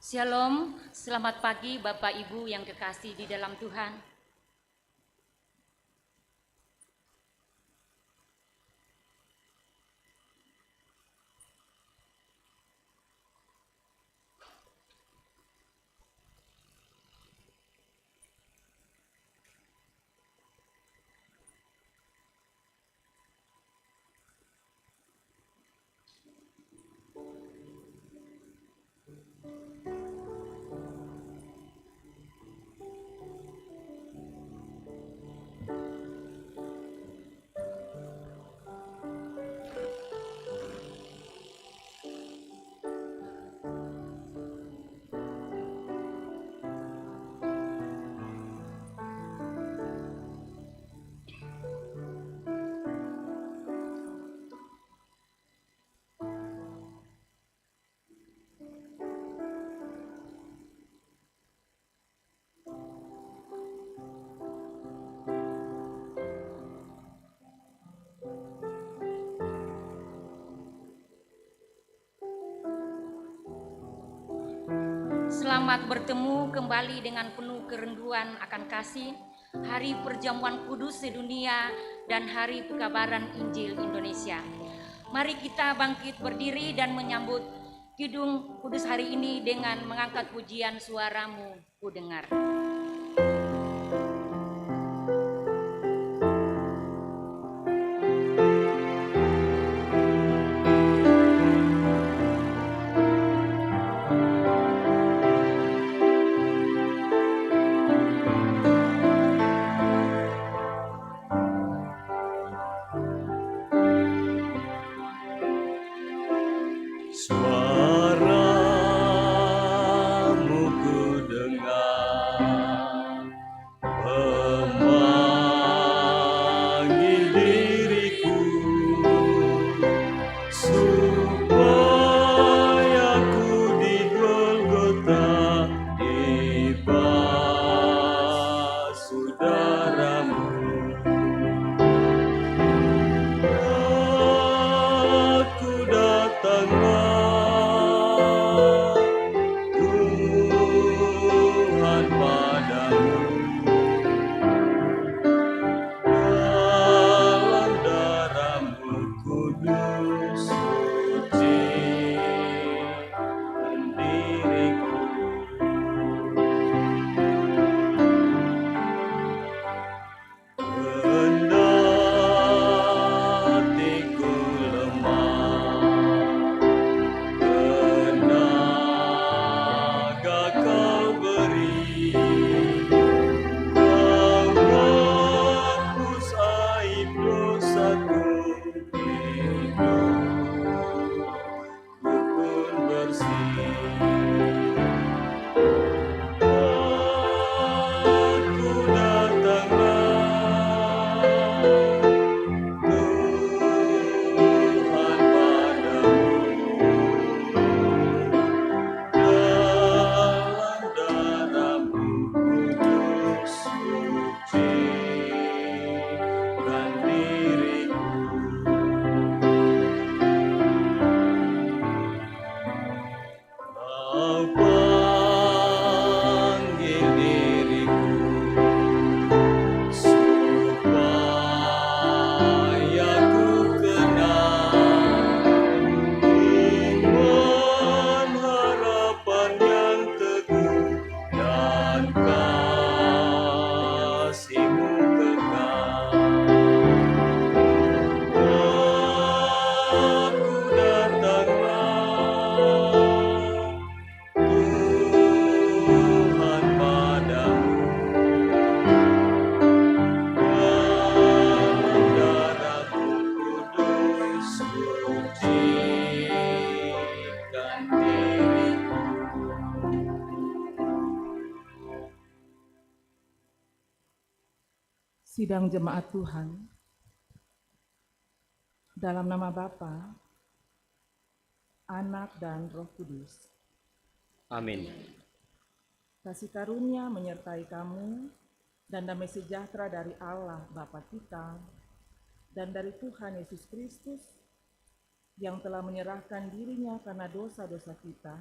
Shalom, selamat pagi Bapak Ibu yang kekasih di dalam Tuhan. Selamat bertemu kembali dengan penuh kerinduan akan kasih, Hari Perjamuan Kudus Sedunia dan Hari Pekabaran Injil Indonesia. Mari kita bangkit berdiri dan menyambut Kidung Kudus hari ini dengan mengangkat pujian Suaramu Ku Dengar. Suaramu ku dengar, memanggil diriku, supaya ku di Golgota dibasuh darah-Mu. Aku datanglah Tuhan padamu, dalam darah-Mu kudus sucikan diriku. Kendatiku lemah, tenaga Kau beri, Kau hapus aib dosaku, hidupku pun bersih. Aku datanglah Tuhan padamu, dalam darah-Mu kudus sucikan diriku. Kau panggil diriku, supaya ku kenal iman harapan yang teguh dan kasih-Mu kekal. Aku datanglah Tuhan padamu, dalam darah-Mu kudus sucikan diriku. Sidang Jemaat Tuhan, dalam nama Bapa, Anak dan Roh Kudus. Amin. Kasih karunia menyertai kamu dan damai sejahtera dari Allah Bapa kita dan dari Tuhan Yesus Kristus yang telah menyerahkan dirinya karena dosa-dosa kita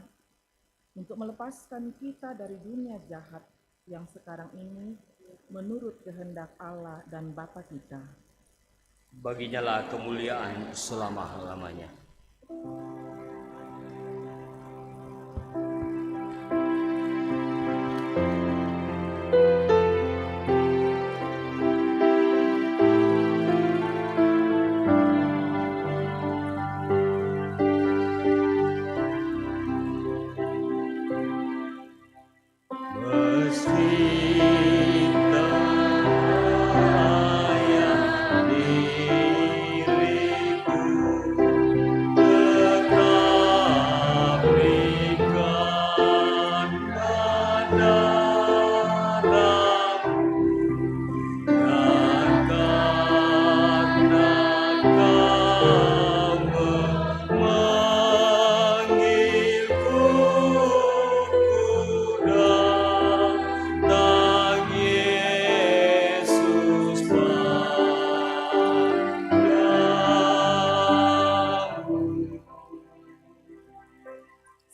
untuk melepaskan kita dari dunia jahat yang sekarang ini menurut kehendak Allah dan Bapa kita. Baginya lah kemuliaan selama-lamanya.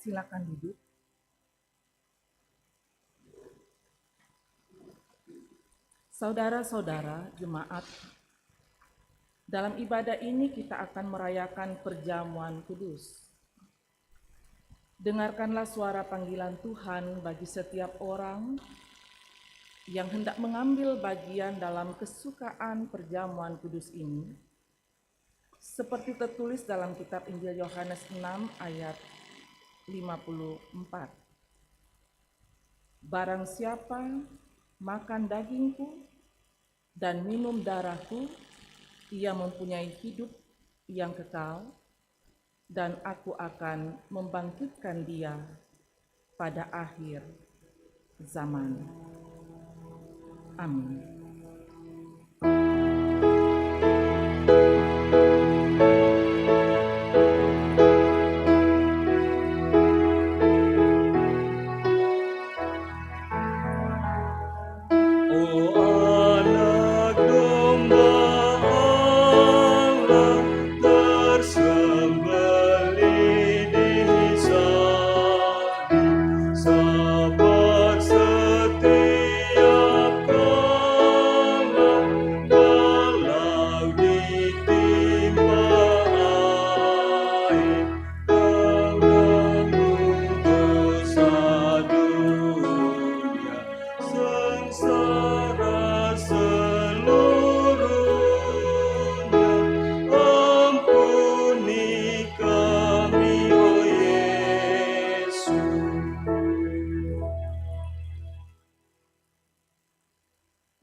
Silakan duduk. Saudara-saudara jemaat, dalam ibadah ini kita akan merayakan perjamuan kudus. Dengarkanlah suara panggilan Tuhan bagi setiap orang yang hendak mengambil bagian dalam kesukaan perjamuan kudus ini, seperti tertulis dalam kitab Injil Yohanes 6 ayat 54. Barang siapa makan dagingku dan minum darahku, ia mempunyai hidup yang kekal, dan aku akan membangkitkan dia pada akhir zaman. Amin.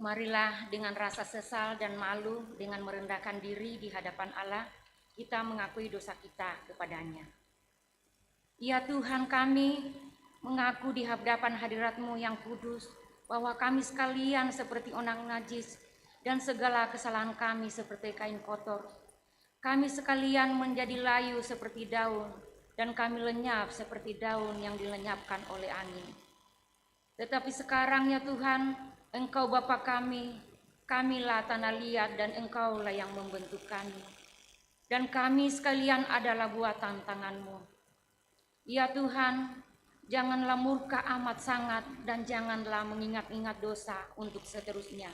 Marilah dengan rasa sesal dan malu, dengan merendahkan diri di hadapan Allah, kita mengakui dosa kita kepadanya. Ya Tuhan, kami mengaku di hadapan hadirat-Mu yang kudus, bahwa kami sekalian seperti orang najis, dan segala kesalahan kami seperti kain kotor. Kami sekalian menjadi layu seperti daun, dan kami lenyap seperti daun yang dilenyapkan oleh angin. Tetapi sekarang ya Tuhan, Engkau Bapa kami, kamilah tanah liat dan Engkaulah yang membentuk kami. Dan kami sekalian adalah buatan tangan-Mu. Ya Tuhan, janganlah murka amat sangat dan janganlah mengingat-ingat dosa untuk seterusnya.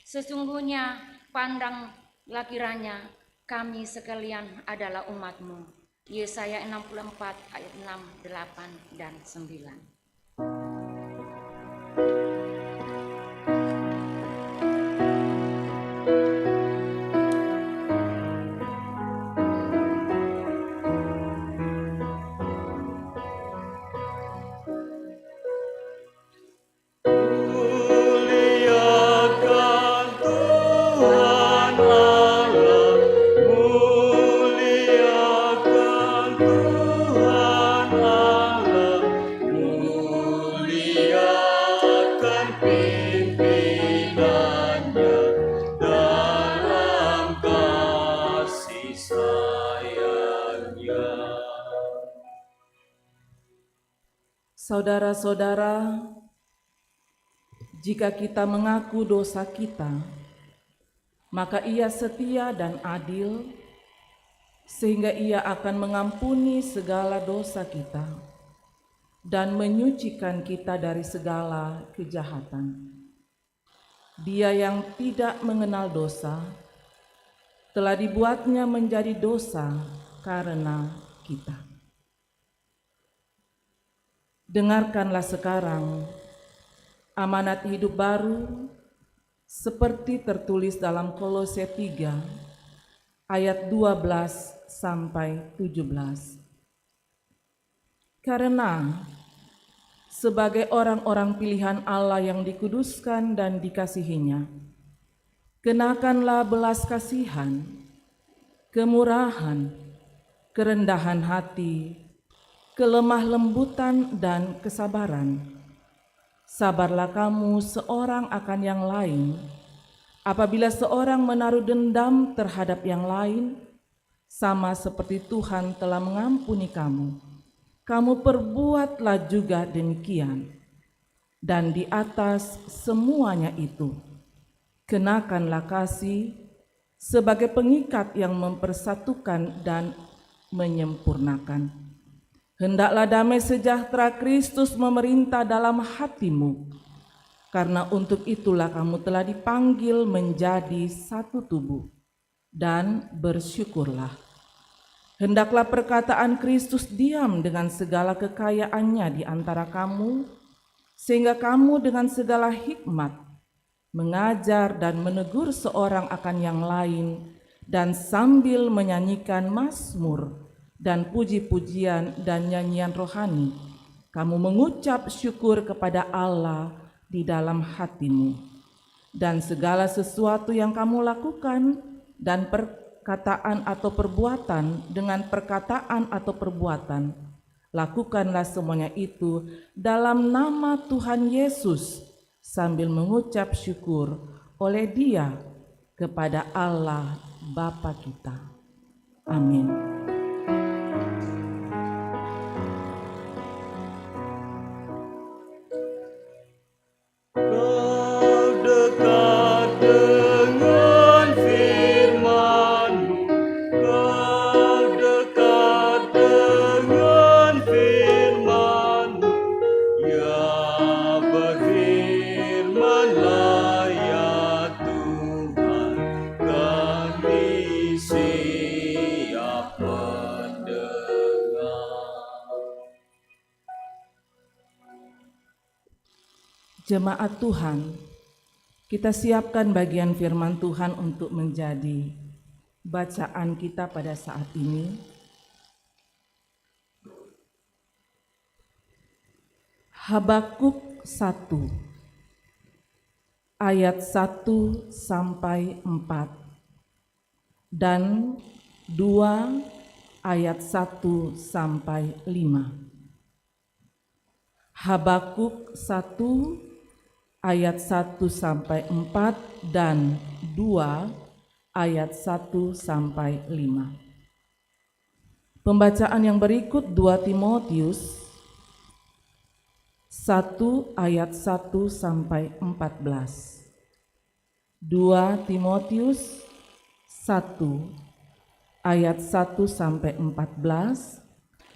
Sesungguhnya pandanglah kiranya kami sekalian adalah umat-Mu. Yesaya 64 ayat 6, 8, dan 9. Saudara-saudara, jika kita mengaku dosa kita, maka Ia setia dan adil, sehingga Ia akan mengampuni segala dosa kita dan menyucikan kita dari segala kejahatan. Dia yang tidak mengenal dosa telah dibuatnya menjadi dosa karena kita. Dengarkanlah sekarang amanat hidup baru seperti tertulis dalam Kolose 3 ayat 12 sampai 17. Karena sebagai orang-orang pilihan Allah yang dikuduskan dan dikasihinya, kenakanlah belas kasihan, kemurahan, kerendahan hati, kelemah lembutan dan kesabaran. Sabarlah kamu seorang akan yang lain. Apabila seorang menaruh dendam terhadap yang lain, sama seperti Tuhan telah mengampuni kamu, kamu perbuatlah juga demikian. Dan di atas semuanya itu, kenakanlah kasih sebagai pengikat yang mempersatukan dan menyempurnakan. Hendaklah damai sejahtera Kristus memerintah dalam hatimu, karena untuk itulah kamu telah dipanggil menjadi satu tubuh, dan bersyukurlah. Hendaklah perkataan Kristus diam dengan segala kekayaannya di antara kamu, sehingga kamu dengan segala hikmat mengajar dan menegur seorang akan yang lain, dan sambil menyanyikan mazmur dan puji-pujian dan nyanyian rohani, kamu mengucap syukur kepada Allah di dalam hatimu. Dan segala sesuatu yang kamu lakukan dan perkataan atau perbuatan, dengan perkataan atau perbuatan, lakukanlah semuanya itu dalam nama Tuhan Yesus, sambil mengucap syukur oleh Dia kepada Allah Bapa kita. Amin. Kau dekat dengan firman-Mu, Kau dekat dengan firman-Mu, ya berfirmanlah ya Tuhan, kami siap mendengar. Jemaat Tuhan, kita siapkan bagian firman Tuhan untuk menjadi bacaan kita pada saat ini. Habakuk 1 ayat 1 sampai 4 dan 2 ayat 1 sampai 5. Habakuk 1 ayat 1 sampai 4 dan 2 ayat 1 sampai 5. Pembacaan yang berikut 2 Timotius 1 ayat 1 sampai 14. 2 Timotius 1 ayat 1 sampai 14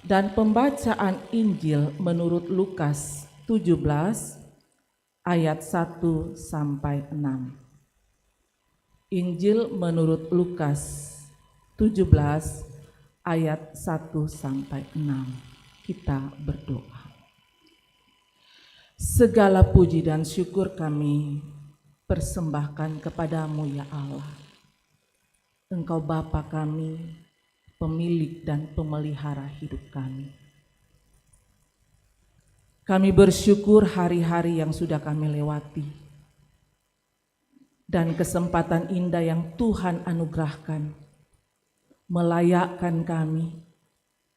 dan pembacaan Injil menurut Lukas 17 ayat 1 sampai 6. Injil menurut Lukas 17 ayat 1 sampai 6. Kita berdoa. Segala puji dan syukur kami persembahkan kepadamu ya Allah. Engkau Bapa kami, pemilik dan pemelihara hidup kami. Kami bersyukur hari-hari yang sudah kami lewati dan kesempatan indah yang Tuhan anugerahkan melayakkan kami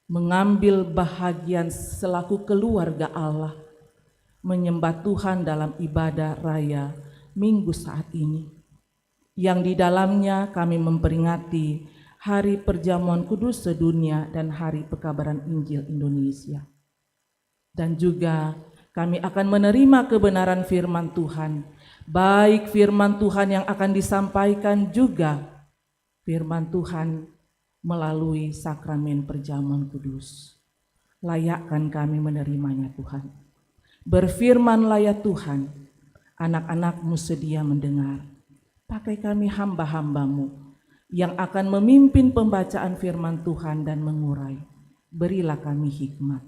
mengambil bahagian selaku keluarga Allah menyembah Tuhan dalam ibadah raya Minggu saat ini, yang di dalamnya kami memperingati Hari Perjamuan Kudus Sedunia dan Hari Pekabaran Injil Indonesia. Dan juga kami akan menerima kebenaran firman Tuhan, baik firman Tuhan yang akan disampaikan juga firman Tuhan melalui sakramen perjamuan kudus. layakkan kami menerimanya Tuhan. Berfirmanlah ya Tuhan, anak-anak-Mu sedia mendengar. Pakai kami hamba-hamba-Mu yang akan memimpin pembacaan firman Tuhan dan mengurai. Berilah kami hikmat.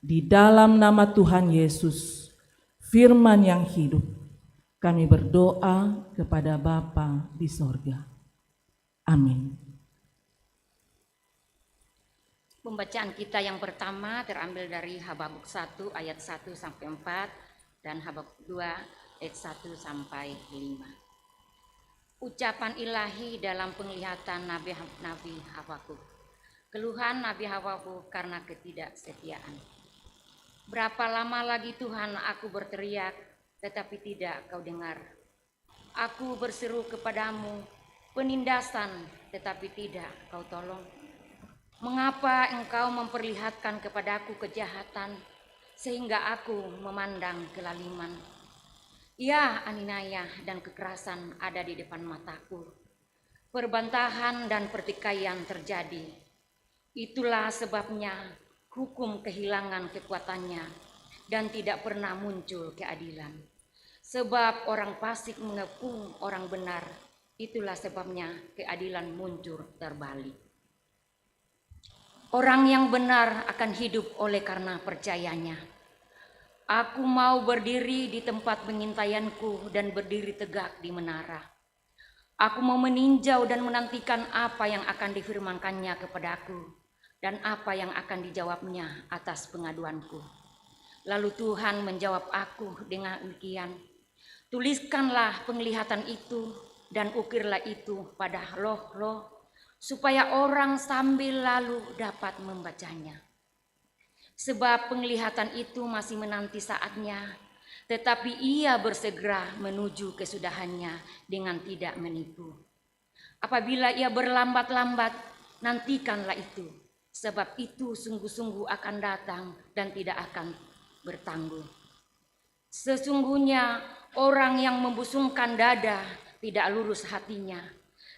Di dalam nama Tuhan Yesus, firman yang hidup, kami berdoa kepada Bapa di sorga. Amin. Pembacaan kita yang pertama terambil dari Habakuk 1 ayat 1 sampai 4 dan Habakuk 2 ayat 1 sampai 5. Ucapan ilahi dalam penglihatan Nabi Habakuk. Keluhan Nabi Habakuk karena ketidaksetiaan. Berapa lama lagi Tuhan aku berteriak, tetapi tidak kau dengar. Aku berseru kepadamu, penindasan, tetapi tidak kau tolong. Mengapa engkau memperlihatkan kepadaku kejahatan, sehingga aku memandang kelaliman? Ya, aniaya dan kekerasan ada di depan mataku. Perbantahan dan pertikaian terjadi. Itulah sebabnya hukum kehilangan kekuatannya dan tidak pernah muncul keadilan. Sebab orang fasik mengepung orang benar, itulah sebabnya keadilan muncul terbalik. Orang yang benar akan hidup oleh karena percayanya. Aku mau berdiri di tempat pengintaianku dan berdiri tegak di menara. Aku mau meninjau dan menantikan apa yang akan difirmankannya kepadaku dan apa yang akan dijawabnya atas pengaduanku. Lalu Tuhan menjawab aku dengan demikian, tuliskanlah penglihatan itu dan ukirlah itu pada loh-loh, supaya orang sambil lalu dapat membacanya. Sebab penglihatan itu masih menanti saatnya, tetapi ia bersegera menuju kesudahannya dengan tidak menipu. Apabila ia berlambat-lambat, nantikanlah itu, sebab itu sungguh-sungguh akan datang dan tidak akan bertangguh. Sesungguhnya orang yang membusungkan dada tidak lurus hatinya,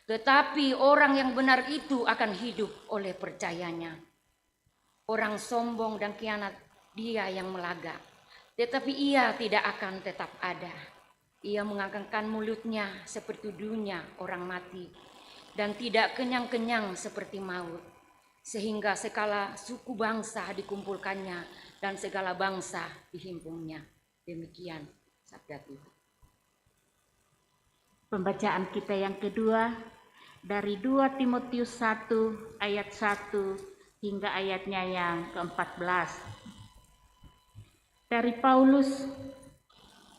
tetapi orang yang benar itu akan hidup oleh percayanya. Orang sombong dan khianat dia yang melagak, tetapi ia tidak akan tetap ada. Ia mengangkat mulutnya seperti dunia orang mati, dan tidak kenyang-kenyang seperti maut. Sehingga segala suku bangsa dikumpulkannya, dan segala bangsa dihimpunnya. Demikian sabda Tuhan. Pembacaan kita yang kedua dari 2 Timotius 1 ayat 1 hingga ayatnya yang ke-14. Dari Paulus,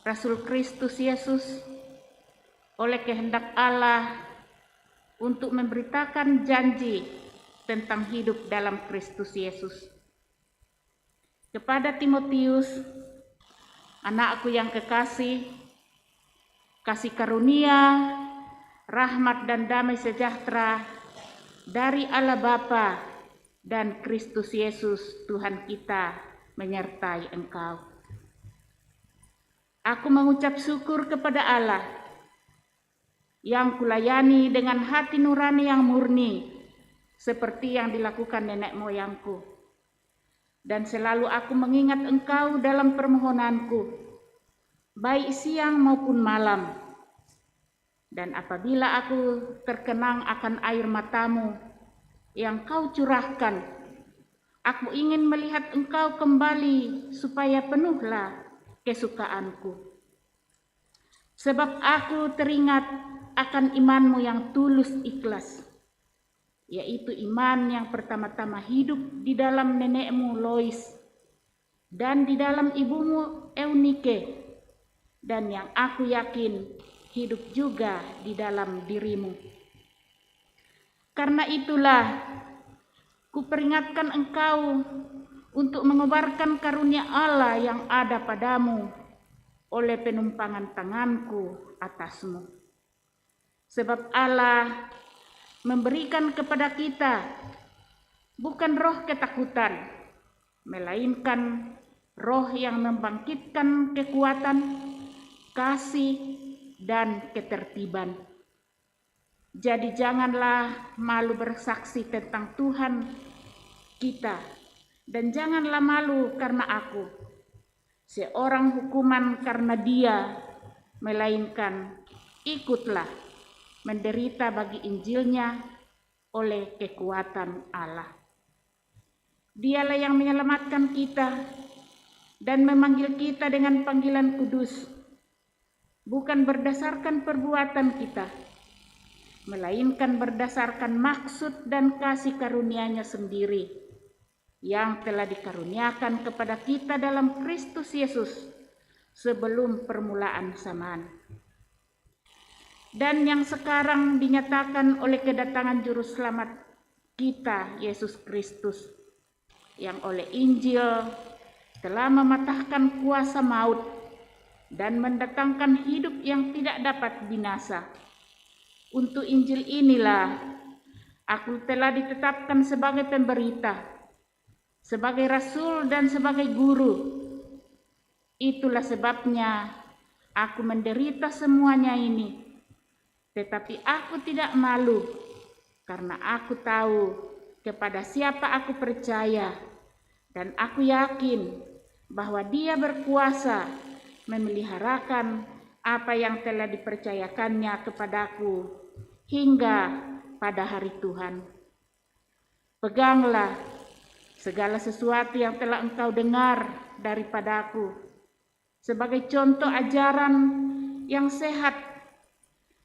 Rasul Kristus Yesus, oleh kehendak Allah untuk memberitakan janji tentang hidup dalam Kristus Yesus. Kepada Timotius, anakku yang kekasih, kasih karunia, rahmat dan damai sejahtera dari Allah Bapa dan Kristus Yesus Tuhan kita menyertai engkau. Aku mengucap syukur kepada Allah yang kulayani dengan hati nurani yang murni, seperti yang dilakukan nenek moyangku. Dan selalu aku mengingat engkau dalam permohonanku, baik siang maupun malam. Dan apabila aku terkenang akan air matamu yang kau curahkan, aku ingin melihat engkau kembali supaya penuhlah kesukaanku. Sebab aku teringat akan imanmu yang tulus ikhlas, yaitu iman yang pertama-tama hidup di dalam nenekmu Lois dan di dalam ibumu Eunike, dan yang aku yakin hidup juga di dalam dirimu. Karena itulah kuperingatkan engkau untuk mengobarkan karunia Allah yang ada padamu oleh penumpangan tanganku atasmu. Sebab Allah memberikan kepada kita bukan roh ketakutan, melainkan roh yang membangkitkan kekuatan, kasih, dan ketertiban. Jadi janganlah malu bersaksi tentang Tuhan kita Dan janganlah malu karena aku, seorang hukuman karena dia, melainkan ikutlah menderita bagi Injilnya oleh kekuatan Allah. Dialah yang menyelamatkan kita dan memanggil kita dengan panggilan kudus, bukan berdasarkan perbuatan kita, melainkan berdasarkan maksud dan kasih karunia-Nya sendiri yang telah dikaruniakan kepada kita dalam Kristus Yesus sebelum permulaan zaman, dan yang sekarang dinyatakan oleh kedatangan Juru Selamat kita, Yesus Kristus, yang oleh Injil telah mematahkan kuasa maut dan mendatangkan hidup yang tidak dapat binasa. Untuk Injil inilah aku telah ditetapkan sebagai pemberita, sebagai rasul dan sebagai guru. Itulah sebabnya aku menderita semuanya ini, tetapi aku tidak malu, karena aku tahu kepada siapa aku percaya, dan aku yakin bahwa Dia berkuasa memeliharakan apa yang telah dipercayakannya kepadaku hingga pada hari Tuhan. Peganglah segala sesuatu yang telah engkau dengar daripadaku sebagai contoh ajaran yang sehat,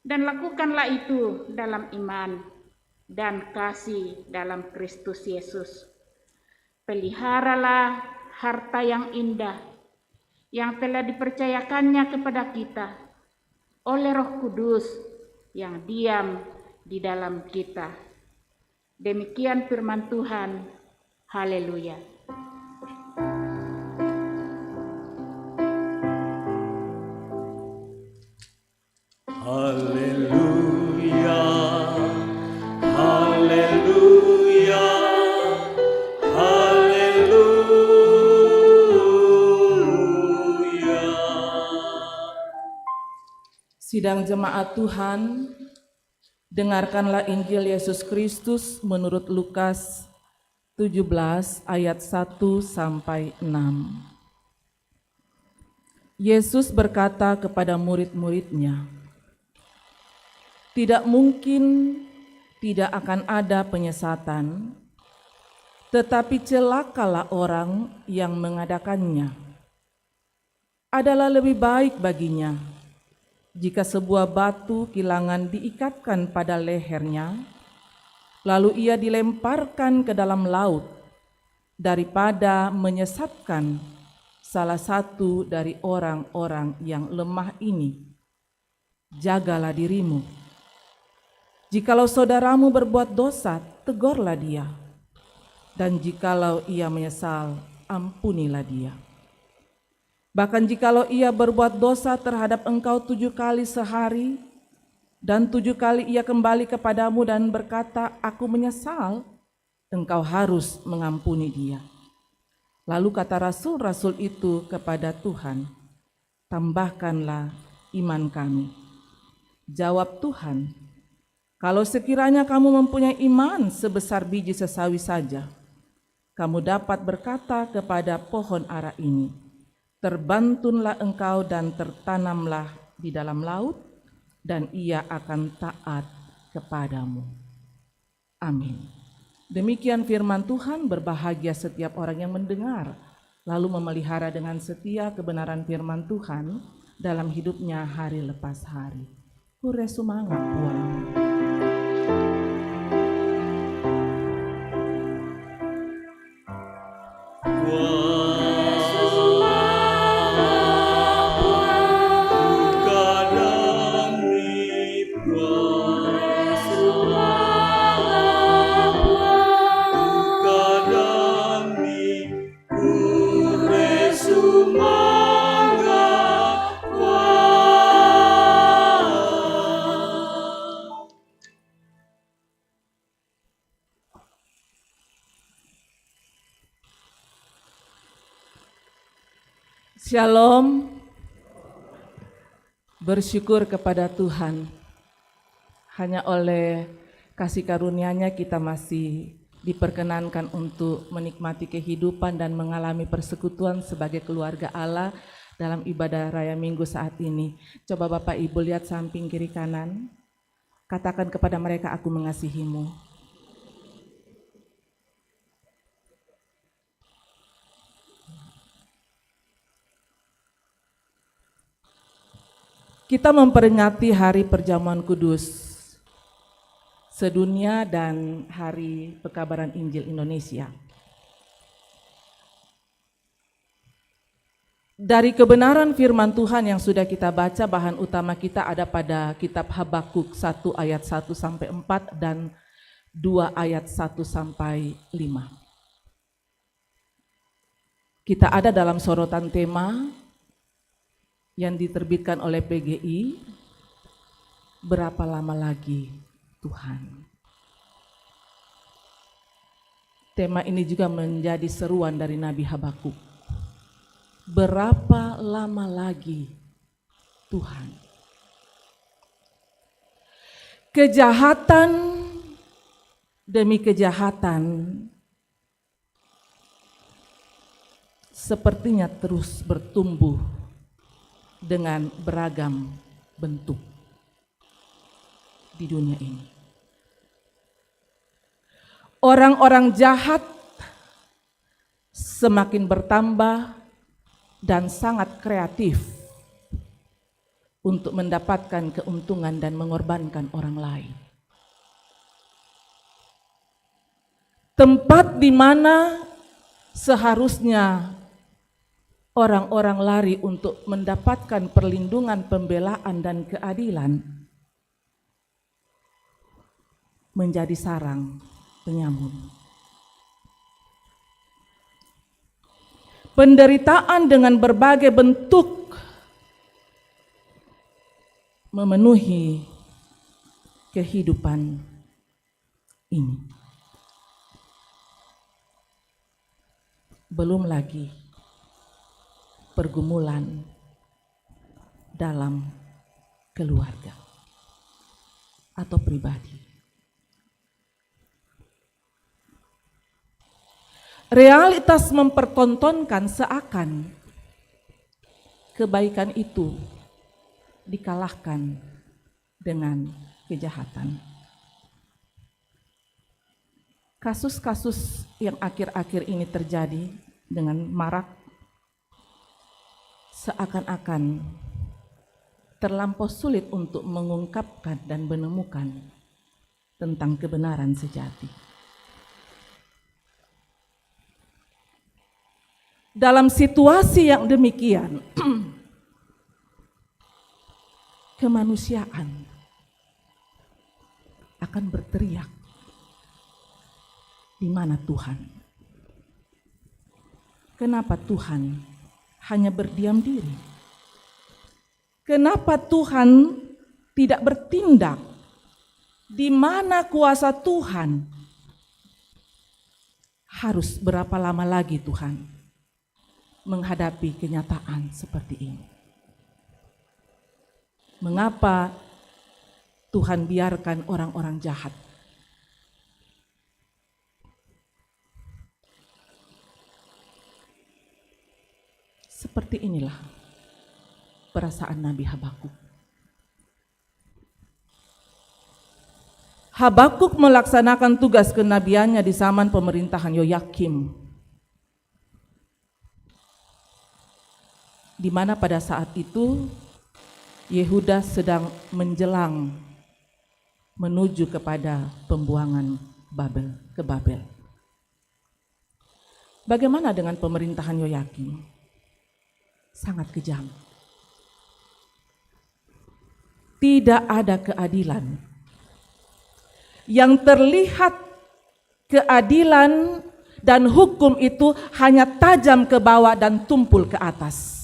dan lakukanlah itu dalam iman dan kasih dalam Kristus Yesus. Peliharalah harta yang indah yang telah dipercayakannya kepada kita oleh Roh Kudus yang diam di dalam kita. Demikian firman Tuhan. Haleluya. Haleluya, haleluya, haleluya. Sidang jemaat Tuhan, dengarkanlah Injil Yesus Kristus menurut Lukas 17 ayat 1 sampai 6. Yesus berkata kepada murid-murid-Nya, "Tidak mungkin tidak akan ada penyesatan, tetapi celakalah orang yang mengadakannya. Adalah lebih baik baginya jika sebuah batu kilangan diikatkan pada lehernya, lalu ia dilemparkan ke dalam laut, daripada menyesatkan salah satu dari orang-orang yang lemah ini. Jagalah dirimu. Jikalau saudaramu berbuat dosa, tegurlah dia, dan jikalau ia menyesal, ampunilah dia. Bahkan jikalau ia berbuat dosa terhadap engkau 7 kali sehari, dan 7 kali ia kembali kepadamu dan berkata, aku menyesal, engkau harus mengampuni dia." Lalu kata rasul-rasul itu kepada Tuhan, "Tambahkanlah iman kami." Jawab Tuhan, "Kalau sekiranya kamu mempunyai iman sebesar biji sesawi saja, kamu dapat berkata kepada pohon ara ini, terbantunlah engkau dan tertanamlah di dalam laut, dan ia akan taat kepadamu." Amin. Demikian firman Tuhan. Berbahagia setiap orang yang mendengar, lalu memelihara dengan setia kebenaran firman Tuhan dalam hidupnya hari lepas hari. Hure sumangat Tuhan. Shalom. Bersyukur kepada Tuhan. Hanya oleh kasih karunia-Nya kita masih diperkenankan untuk menikmati kehidupan dan mengalami persekutuan sebagai keluarga Allah dalam ibadah raya Minggu saat ini. Coba Bapak Ibu lihat samping kiri kanan, katakan kepada mereka, aku mengasihimu. Kita memperingati Hari Perjamuan Kudus sedunia dan Hari Pekabaran Injil Indonesia. Dari kebenaran firman Tuhan yang sudah kita baca, bahan utama kita ada pada kitab Habakuk 1 ayat 1 sampai 4 dan 2 ayat 1 sampai 5. Kita ada dalam sorotan tema yang diterbitkan oleh PGI, berapa lama lagi Tuhan. Tema ini juga menjadi seruan dari Nabi Habakuk. Berapa lama lagi Tuhan? Kejahatan demi kejahatan sepertinya terus bertumbuh dengan beragam bentuk di dunia ini. Orang-orang jahat semakin bertambah dan sangat kreatif untuk mendapatkan keuntungan dan mengorbankan orang lain. Tempat di mana seharusnya orang-orang lari untuk mendapatkan perlindungan, pembelaan, dan keadilan menjadi sarang penyamun. Penderitaan dengan berbagai bentuk memenuhi kehidupan ini. Belum lagi pergumulan dalam keluarga atau pribadi. Realitas mempertontonkan seakan kebaikan itu dikalahkan dengan kejahatan. Kasus-kasus yang akhir-akhir ini terjadi dengan marak seakan-akan terlampau sulit untuk mengungkapkan dan menemukan tentang kebenaran sejati. Dalam situasi yang demikian, kemanusiaan akan berteriak, di mana Tuhan? Kenapa Tuhan hanya berdiam diri? Kenapa Tuhan tidak bertindak? Di mana kuasa Tuhan? Harus berapa lama lagi Tuhan menghadapi kenyataan seperti ini? Mengapa Tuhan biarkan orang-orang jahat? Seperti inilah perasaan Nabi Habakuk. Habakuk melaksanakan tugas kenabiannya di zaman pemerintahan Yoyakim, di mana pada saat itu Yehuda sedang menjelang menuju kepada pembuangan ke Babel. Bagaimana dengan pemerintahan Yoyakim? Sangat kejam. Tidak ada keadilan. Yang terlihat keadilan dan hukum itu hanya tajam ke bawah dan tumpul ke atas.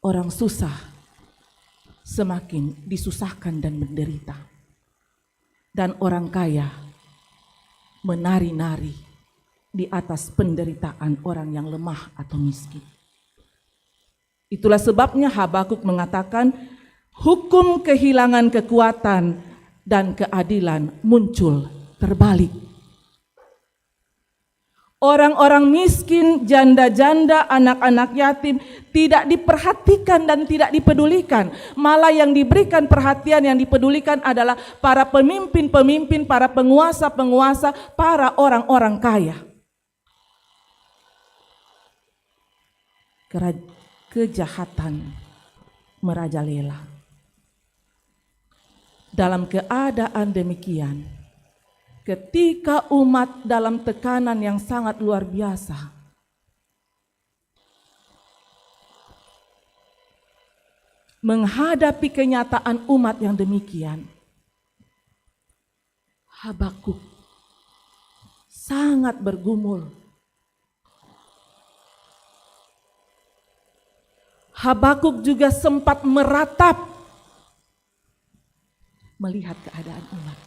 Orang susah semakin disusahkan dan menderita. Dan orang kaya menari-nari di atas penderitaan orang yang lemah atau miskin. Itulah sebabnya Habakuk mengatakan, hukum kehilangan kekuatan dan keadilan muncul terbalik. Orang-orang miskin, janda-janda, anak-anak yatim tidak diperhatikan dan tidak dipedulikan. Malah yang diberikan perhatian, yang dipedulikan adalah para pemimpin-pemimpin, para penguasa-penguasa, para orang-orang kaya. Kejahatan merajalela. Dalam keadaan demikian, ketika umat dalam tekanan yang sangat luar biasa, menghadapi kenyataan umat yang demikian, Habakuk sangat bergumul. Habakuk juga sempat meratap melihat keadaan umat.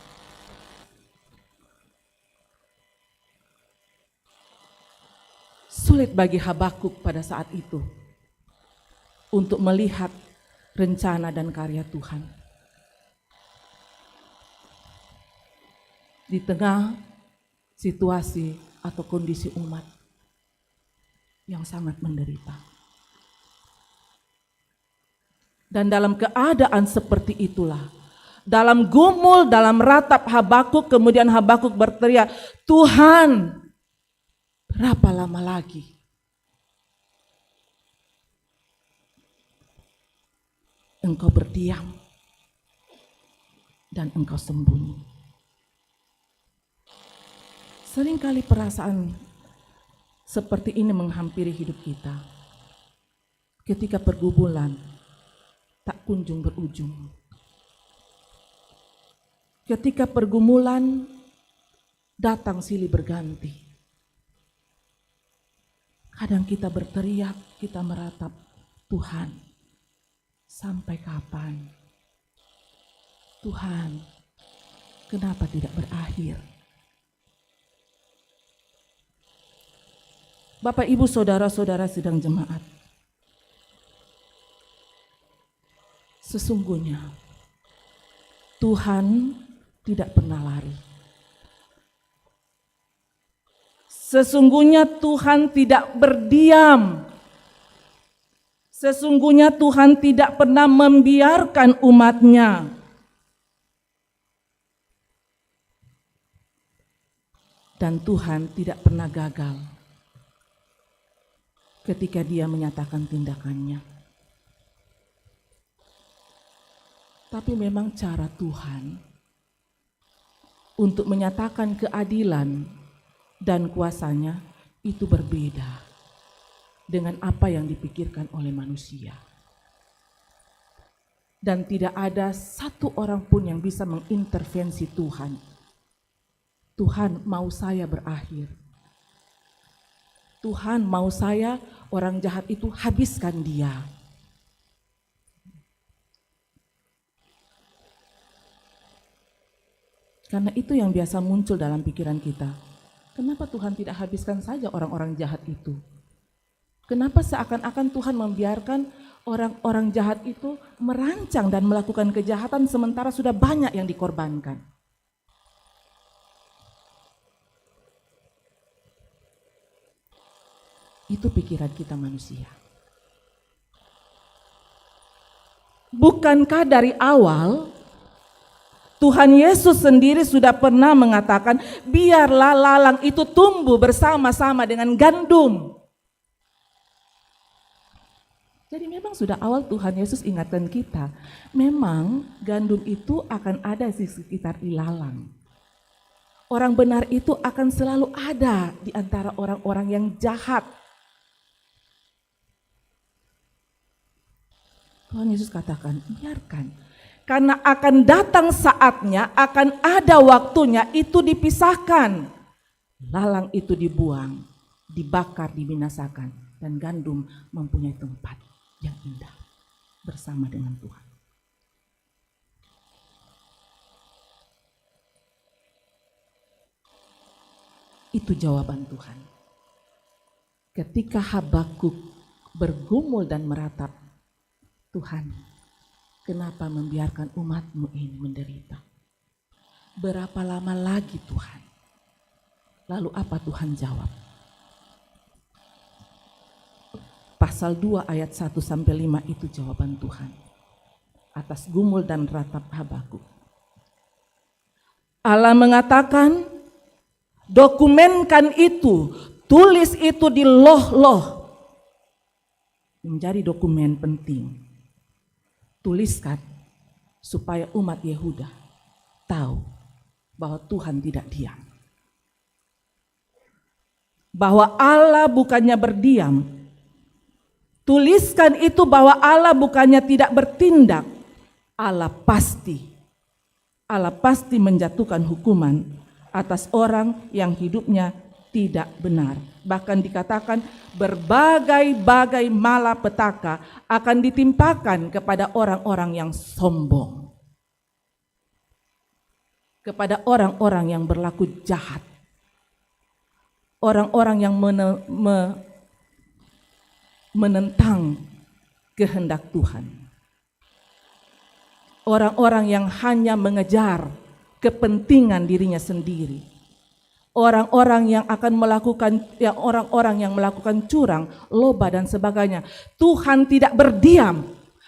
Sulit bagi Habakuk pada saat itu untuk melihat rencana dan karya Tuhan. Di tengah situasi atau kondisi umat yang sangat menderita. Dan dalam keadaan seperti itulah, dalam gumul, dalam ratap Habakuk, kemudian Habakuk berteriak, Tuhan, berapa lama lagi? Engkau berdiam dan engkau sembunyi. Seringkali perasaan seperti ini menghampiri hidup kita. Ketika pergumulan tak kunjung berujung. Ketika pergumulan datang silih berganti. Kadang kita berteriak, kita meratap, Tuhan, sampai kapan? Tuhan, kenapa tidak berakhir? Bapak, Ibu, saudara-saudara sidang jemaat, sesungguhnya Tuhan tidak pernah lari. Sesungguhnya Tuhan tidak berdiam. Sesungguhnya Tuhan tidak pernah membiarkan umat-Nya. Dan Tuhan tidak pernah gagal ketika Dia menyatakan tindakannya. Tapi memang cara Tuhan untuk menyatakan keadilan dan kuasanya itu berbeda dengan apa yang dipikirkan oleh manusia. Dan tidak ada satu orang pun yang bisa mengintervensi Tuhan. Tuhan mau saya berakhir. Tuhan mau saya, orang jahat itu, habiskan dia. Karena itu yang biasa muncul dalam pikiran kita. Kenapa Tuhan tidak habiskan saja orang-orang jahat itu? Kenapa seakan-akan Tuhan membiarkan orang-orang jahat itu merancang dan melakukan kejahatan sementara sudah banyak yang dikorbankan? Itu pikiran kita manusia. Bukankah dari awal Tuhan Yesus sendiri sudah pernah mengatakan, biarlah lalang itu tumbuh bersama-sama dengan gandum. Jadi memang sudah awal Tuhan Yesus ingatkan kita, memang gandum itu akan ada di sekitar ilalang. Orang benar itu akan selalu ada di antara orang-orang yang jahat. Tuhan Yesus katakan, biarkan. Karena akan datang saatnya, akan ada waktunya itu dipisahkan. Lalang itu dibuang, dibakar, dibinasakan. Dan gandum mempunyai tempat yang indah bersama dengan Tuhan. Itu jawaban Tuhan. Ketika Habakuk bergumul dan meratap, Tuhan, kenapa membiarkan umat-Mu ini menderita? berapa lama lagi Tuhan? Lalu apa Tuhan jawab? Pasal 2 ayat 1-5 itu jawaban Tuhan atas gumul dan ratap Habakuk. Allah mengatakan, dokumenkan itu, tulis itu di loh-loh. Menjadi dokumen penting. Tuliskan supaya umat Yehuda tahu bahwa Tuhan tidak diam. Bahwa Allah bukannya berdiam. Tuliskan itu bahwa Allah bukannya tidak bertindak. Allah pasti menjatuhkan hukuman atas orang yang hidupnya tidak benar. Bahkan dikatakan berbagai-bagai malapetaka akan ditimpakan kepada orang-orang yang sombong. Kepada orang-orang yang berlaku jahat. Orang-orang yang menentang kehendak Tuhan. Orang-orang yang hanya mengejar kepentingan dirinya sendiri. Orang-orang yang akan melakukan, orang-orang yang melakukan curang, loba dan sebagainya. Tuhan tidak berdiam,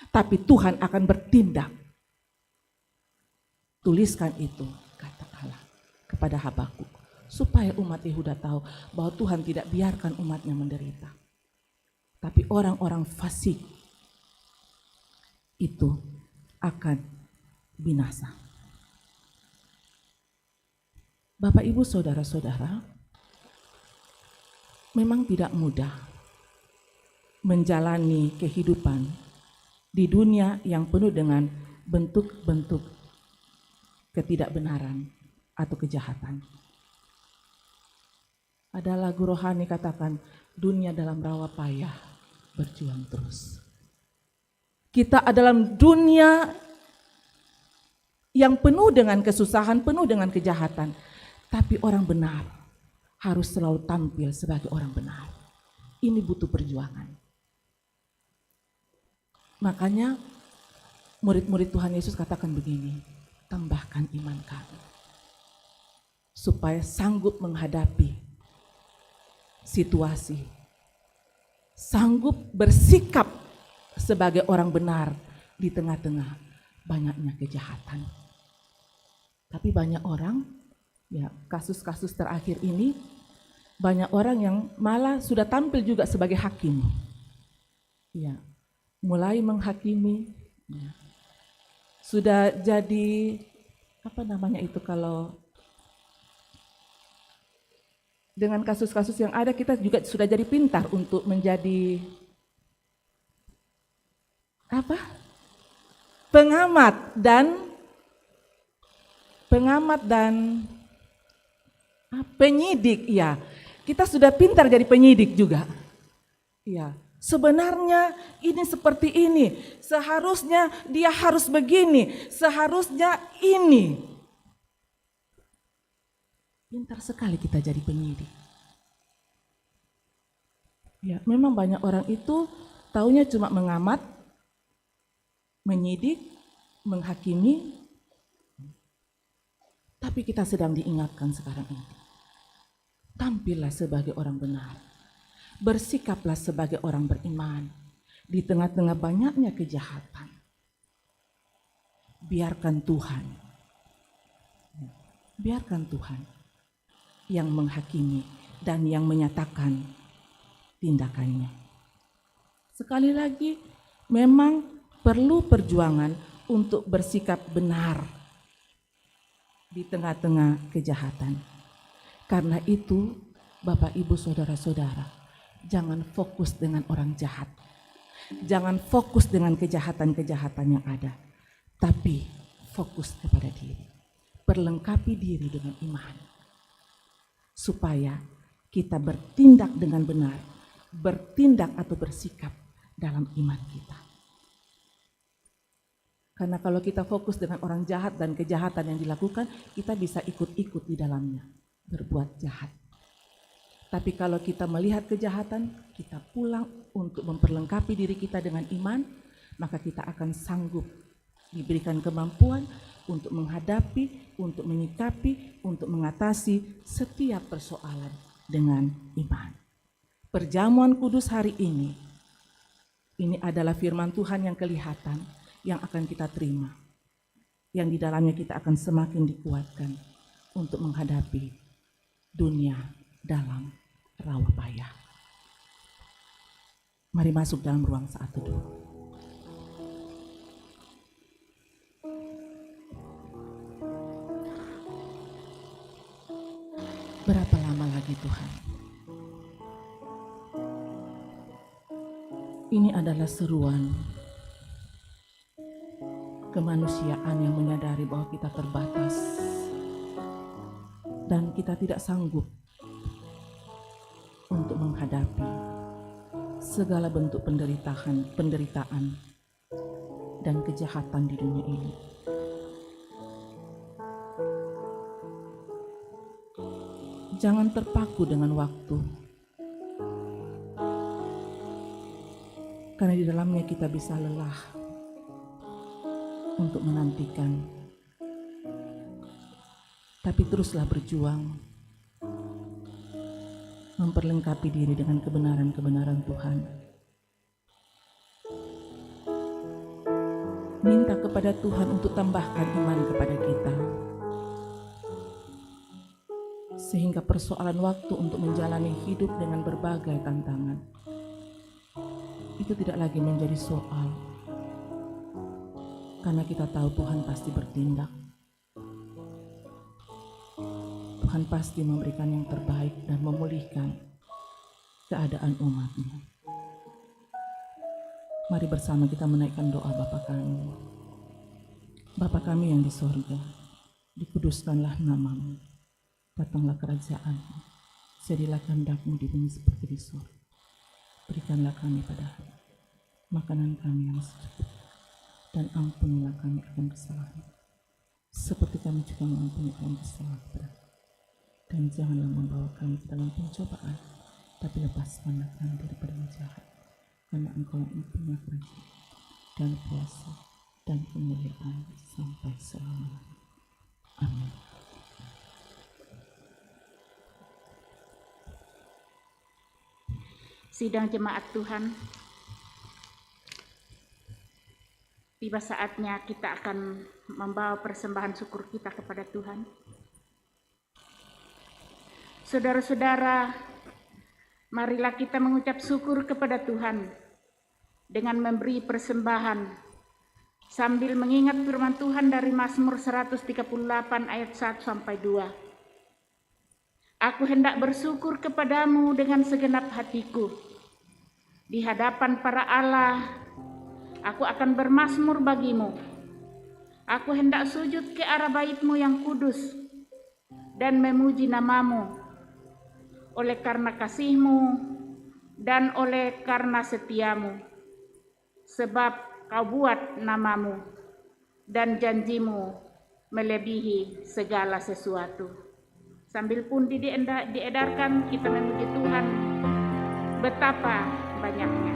tapi Tuhan akan bertindak. Tuliskan itu, kata Allah kepada Habakuk, supaya umat Yehuda tahu bahwa Tuhan tidak biarkan umatnya menderita. Tapi orang-orang fasik itu akan binasa. Bapak, Ibu, Saudara-saudara, memang tidak mudah menjalani kehidupan di dunia yang penuh dengan bentuk-bentuk ketidakbenaran atau kejahatan. Ada lagu rohani katakan, dunia dalam rawa payah, berjuang terus. Kita dalam dunia yang penuh dengan kesusahan, penuh dengan kejahatan. Tapi orang benar harus selalu tampil sebagai orang benar. Ini butuh perjuangan. Makanya murid-murid Tuhan Yesus katakan begini, tambahkan iman kami. Supaya sanggup menghadapi situasi. Sanggup bersikap sebagai orang benar di tengah-tengah banyaknya kejahatan. Tapi banyak orang, ya kasus-kasus terakhir ini, banyak orang yang malah sudah tampil juga sebagai hakim. Ya, mulai menghakimi, ya. Sudah jadi, apa namanya itu kalau dengan kasus-kasus yang ada kita juga sudah jadi pintar untuk menjadi apa? Pengamat dan penyidik, ya. Kita sudah pintar jadi penyidik juga. Ya, sebenarnya ini seperti ini. Seharusnya dia harus begini, seharusnya ini. Pintar sekali kita jadi penyidik. Ya, memang banyak orang itu taunya cuma mengamat, menyidik, menghakimi. Tapi kita sedang diingatkan sekarang ini. Tampillah sebagai orang benar. Bersikaplah sebagai orang beriman. Di tengah-tengah banyaknya kejahatan. Biarkan Tuhan yang menghakimi dan yang menyatakan tindakannya. Sekali lagi, memang perlu perjuangan untuk bersikap benar di tengah-tengah kejahatan. Karena itu, Bapak, Ibu, Saudara-saudara, jangan fokus dengan orang jahat. Jangan fokus dengan kejahatan-kejahatan yang ada. Tapi fokus kepada diri. Perlengkapi diri dengan iman. Supaya kita bertindak dengan benar. Bertindak atau bersikap dalam iman kita. Karena kalau kita fokus dengan orang jahat dan kejahatan yang dilakukan, kita bisa ikut-ikut di dalamnya, berbuat jahat. Tapi kalau kita melihat kejahatan, kita pulang untuk memperlengkapi diri kita dengan iman, maka kita akan sanggup diberikan kemampuan untuk menghadapi, untuk menyikapi, untuk mengatasi setiap persoalan dengan iman. Perjamuan kudus hari ini adalah firman Tuhan yang kelihatan, yang akan kita terima, yang di dalamnya kita akan semakin dikuatkan untuk menghadapi dunia dalam rawa payah. Mari masuk dalam ruang saat teduh. Berapa lama lagi Tuhan? Ini adalah seruan kemanusiaan yang menyadari bahwa kita terbatas dan kita tidak sanggup untuk menghadapi segala bentuk penderitaan dan kejahatan di dunia ini. Jangan terpaku dengan waktu, karena di dalamnya kita bisa lelah untuk menantikan. Tapi teruslah berjuang, memperlengkapi diri dengan kebenaran-kebenaran Tuhan. Minta kepada Tuhan untuk tambahkan iman kepada kita, sehingga persoalan waktu untuk menjalani hidup dengan berbagai tantangan itu tidak lagi menjadi soal, karena kita tahu Tuhan pasti bertindak. Tuhan pasti memberikan yang terbaik dan memulihkan keadaan umat-Nya. Mari bersama kita menaikkan doa Bapa kami. Bapa kami yang di sorga, dikuduskanlah nama-Mu. Datanglah kerajaan-Mu, jadilah kehendak-Mu di bumi seperti di surga. Berikanlah kami pada hari makanan kami yang secukupnya, dan ampunilah kami akan kesalahan, seperti kami juga mengampuni akan kesalahan kepada kami. Dan janganlah membawa kami ke dalam pencobaan, tapi lepaskanlah kami daripada yang jahat, karena Engkau yang punya kerajaan dan kuasa dan kemuliaan sampai selama-lamanya. Amin. Sidang jemaat Tuhan, tiba saatnya kita akan membawa persembahan syukur kita kepada Tuhan. Saudara-saudara, marilah kita mengucap syukur kepada Tuhan dengan memberi persembahan sambil mengingat firman Tuhan dari Mazmur 138 ayat 1 sampai 2. Aku hendak bersyukur kepadamu dengan segenap hatiku. Di hadapan para Allah, aku akan bermazmur bagimu. Aku hendak sujud ke arah bait-Mu yang kudus dan memuji nama-Mu oleh karena kasih-Mu dan oleh karena setia-Mu. Sebab Kau buat nama-Mu dan janji-Mu melebihi segala sesuatu. Sambil pun diedarkan, kita memuji Tuhan betapa banyaknya.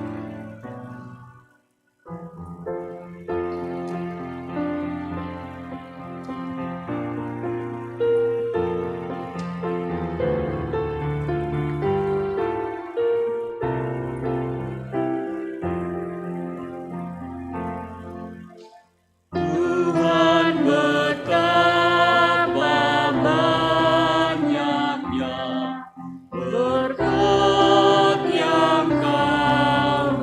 Berkat yang Kau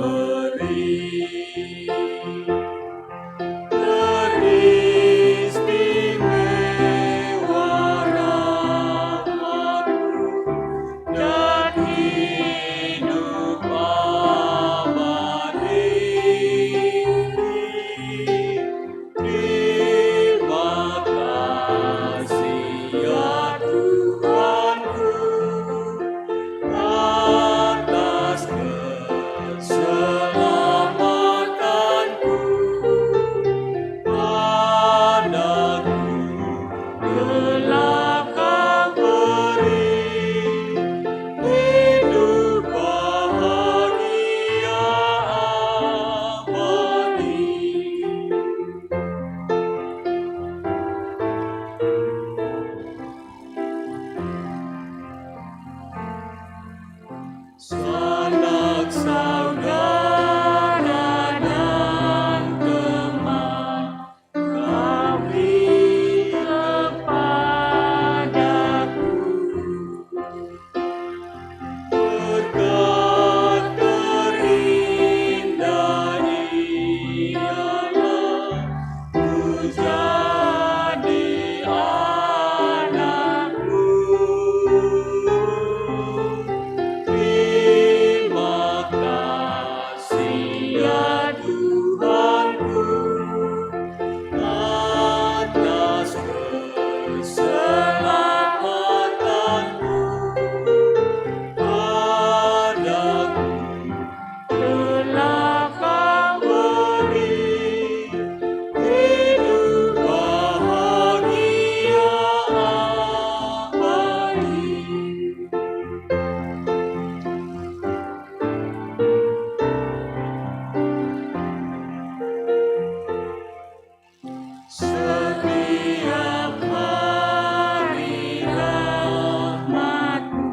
Setiap hari rahmat-Mu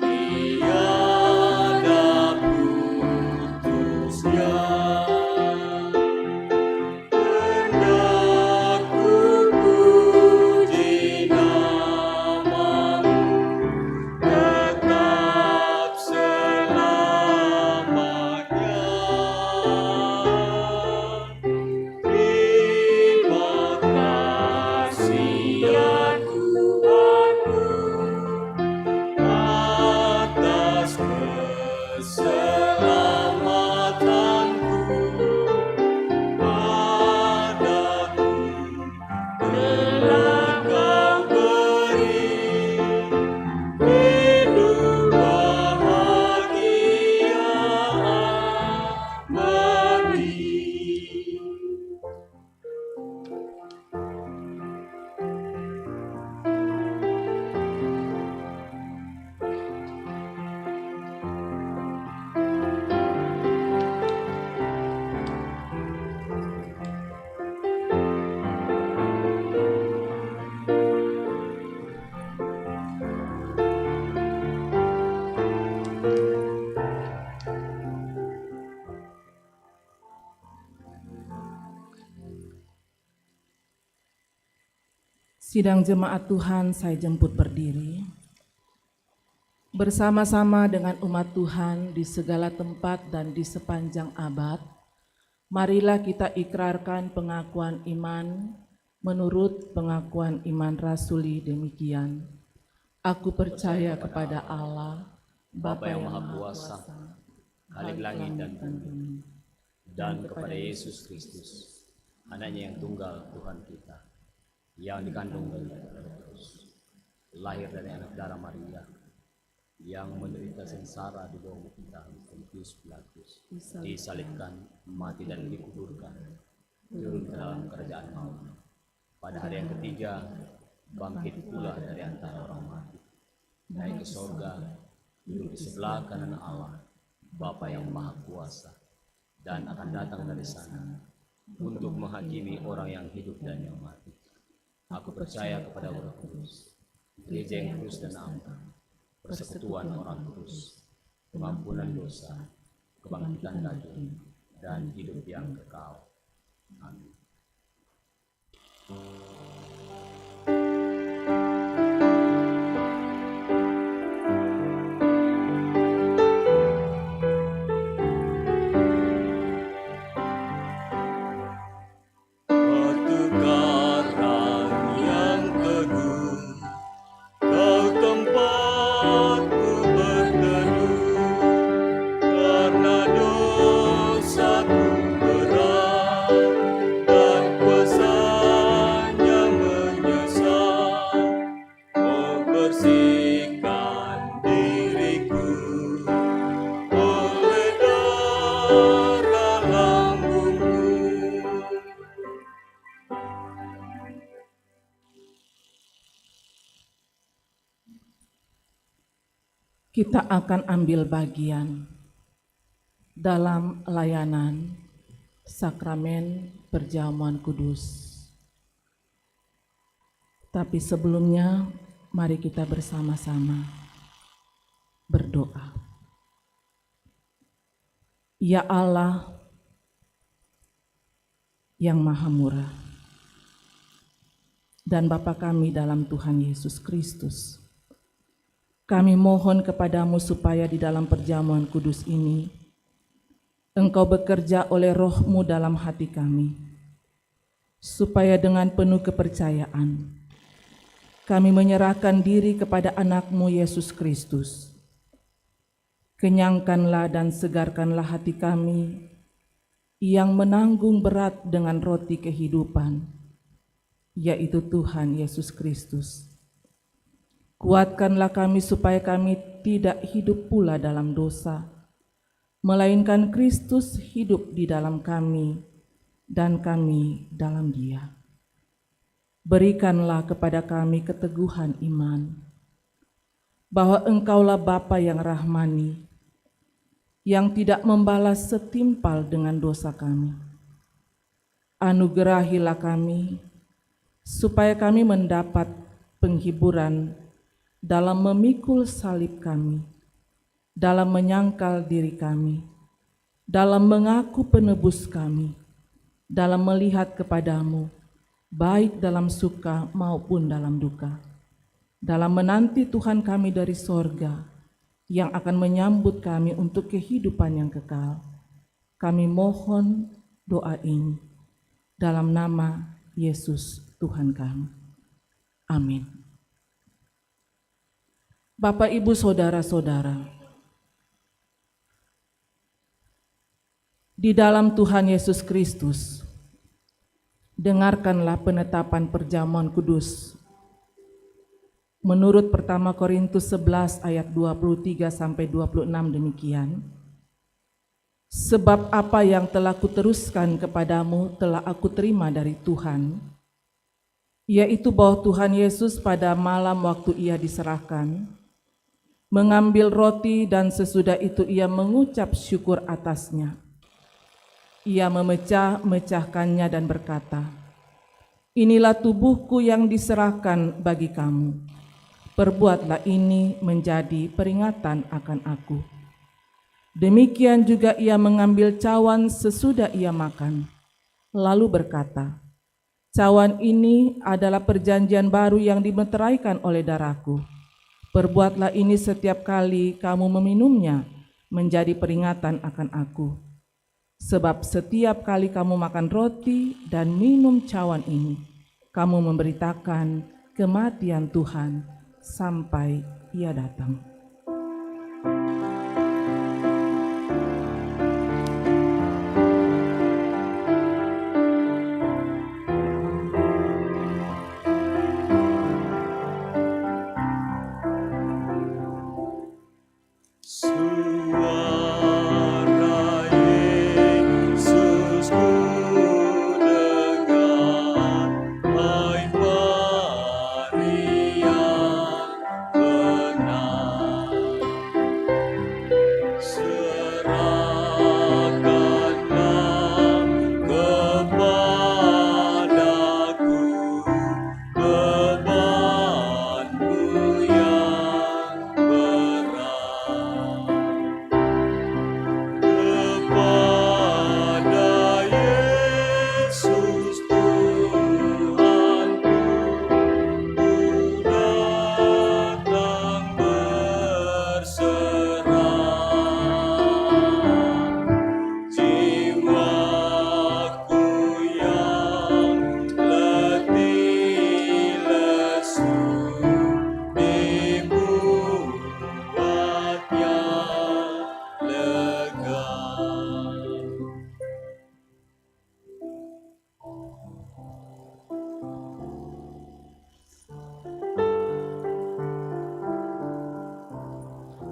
tiada putusnya. Hendak ku puji nama-Mu tetap selamanya. Terima kasih ya Tuhanku atas keselamatanku padaku. Telah Kau beri hidup bahagia abadi. Sidang jemaat Tuhan saya jemput berdiri. Bersama-sama dengan umat Tuhan di segala tempat dan di sepanjang abad, marilah kita ikrarkan pengakuan iman menurut pengakuan iman rasuli demikian. Aku percaya kepada Allah, Bapa yang Maha Kuasa, Khalik langit dan bumi, dan kepada Yesus Kristus, anaknya yang tunggal Tuhan kita, yang dikandung dari Roh Kudus, lahir dari anak darah Maria, yang menderita sengsara di bawah pemerintahan Pontius Pilatus, disalibkan, mati dan dikuburkan, turun ke dalam kerajaan maut. Pada hari yang ketiga, bangkit pula dari antara orang mati, naik ke sorga, duduk di sebelah kanan Allah, Bapa yang Maha Kuasa, dan akan datang dari sana untuk menghakimi orang yang hidup dan yang mati. Aku percaya kepada Roh Kudus, Gereja yang kudus dan am, persekutuan orang kudus, pengampunan dosa, kebangkitan daging, dan hidup yang kekal. Amin. Batu karang yang teguh, Kau tempatku berteduh, karena dosaku berat dan kuasanya menyesal. Oh, bersihkan diriku oleh darah lambungmu. kita akan ambil bagian dalam layanan sakramen perjamuan kudus. Tapi sebelumnya, mari kita bersama-sama berdoa. Ya Allah yang Maha Murah dan Bapa kami dalam Tuhan Yesus Kristus, kami mohon kepadamu supaya di dalam perjamuan kudus ini, Engkau bekerja oleh Roh-Mu dalam hati kami, supaya dengan penuh kepercayaan, kami menyerahkan diri kepada anak-Mu Yesus Kristus. Kenyangkanlah dan segarkanlah hati kami yang menanggung berat dengan roti kehidupan, yaitu Tuhan Yesus Kristus. Kuatkanlah kami supaya kami tidak hidup pula dalam dosa, melainkan Kristus hidup di dalam kami dan kami dalam Dia. Berikanlah kepada kami keteguhan iman, bahwa Engkaulah Bapa yang rahmani, yang tidak membalas setimpal dengan dosa kami, Anugerahilah kami, supaya kami mendapat penghiburan dalam memikul salib kami, dalam menyangkal diri kami, dalam mengaku penebus kami, dalam melihat kepadamu, baik dalam suka maupun dalam duka, dalam menanti Tuhan kami dari sorga, yang akan menyambut kami untuk kehidupan yang kekal. Kami mohon doa ini dalam nama Yesus Tuhan kami. Amin. Bapak, Ibu, Saudara-saudara, di dalam Tuhan Yesus Kristus, dengarkanlah penetapan perjamuan kudus. Menurut 1 Korintus 11 ayat 23 sampai 26 demikian. Sebab apa yang telah kuteruskan kepadamu telah aku terima dari Tuhan, yaitu bahwa Tuhan Yesus pada malam waktu ia diserahkan, mengambil roti dan sesudah itu ia mengucap syukur atasnya. Ia memecah-mecahkannya dan berkata, "Inilah tubuhku yang diserahkan bagi kamu. Perbuatlah ini menjadi peringatan akan aku." Demikian juga ia mengambil cawan sesudah ia makan, lalu berkata, "Cawan ini adalah perjanjian baru yang dimeteraikan oleh darahku. Perbuatlah ini setiap kali kamu meminumnya menjadi peringatan akan aku. Sebab setiap kali kamu makan roti dan minum cawan ini, kamu memberitakan kematian Tuhan sampai ia datang."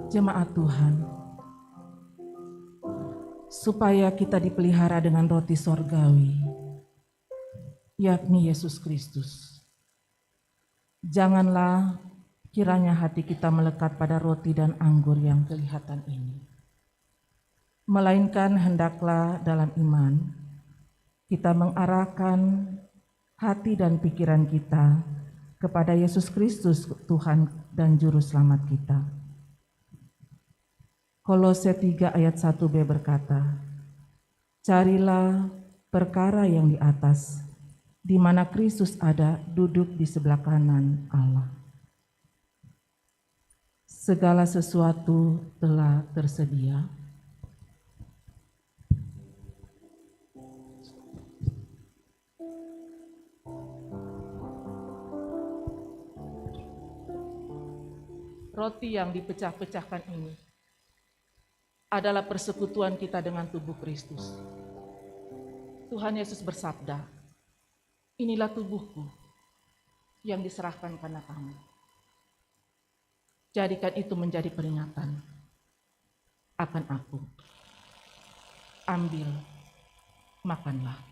Jemaat Tuhan, supaya kita dipelihara dengan roti sorgawi, yakni Yesus Kristus. Janganlah kiranya hati kita melekat pada roti dan anggur yang kelihatan ini, melainkan hendaklah dalam iman kita mengarahkan hati dan pikiran kita kepada Yesus Kristus, Tuhan dan Juru Selamat kita. Kolose 3 ayat 1b berkata, "Carilah perkara yang di atas, di mana Kristus ada duduk di sebelah kanan Allah. Segala sesuatu telah tersedia." Roti yang dipecah-pecahkan ini adalah persekutuan kita dengan tubuh Kristus. Tuhan Yesus bersabda, "Inilah tubuhku yang diserahkan karena kamu. Jadikan itu menjadi peringatan akan aku. Ambil, makanlah."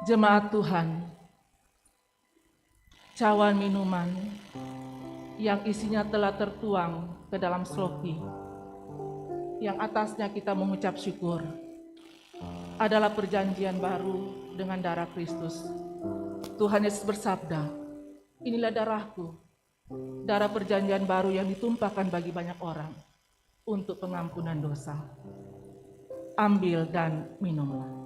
Jemaat Tuhan, cawan minuman yang isinya telah tertuang ke dalam sloki, yang atasnya kita mengucap syukur, adalah perjanjian baru dengan darah Kristus. Tuhan Yesus bersabda, inilah darahku, darah perjanjian baru yang ditumpahkan bagi banyak orang untuk pengampunan dosa. Ambil dan minumlah.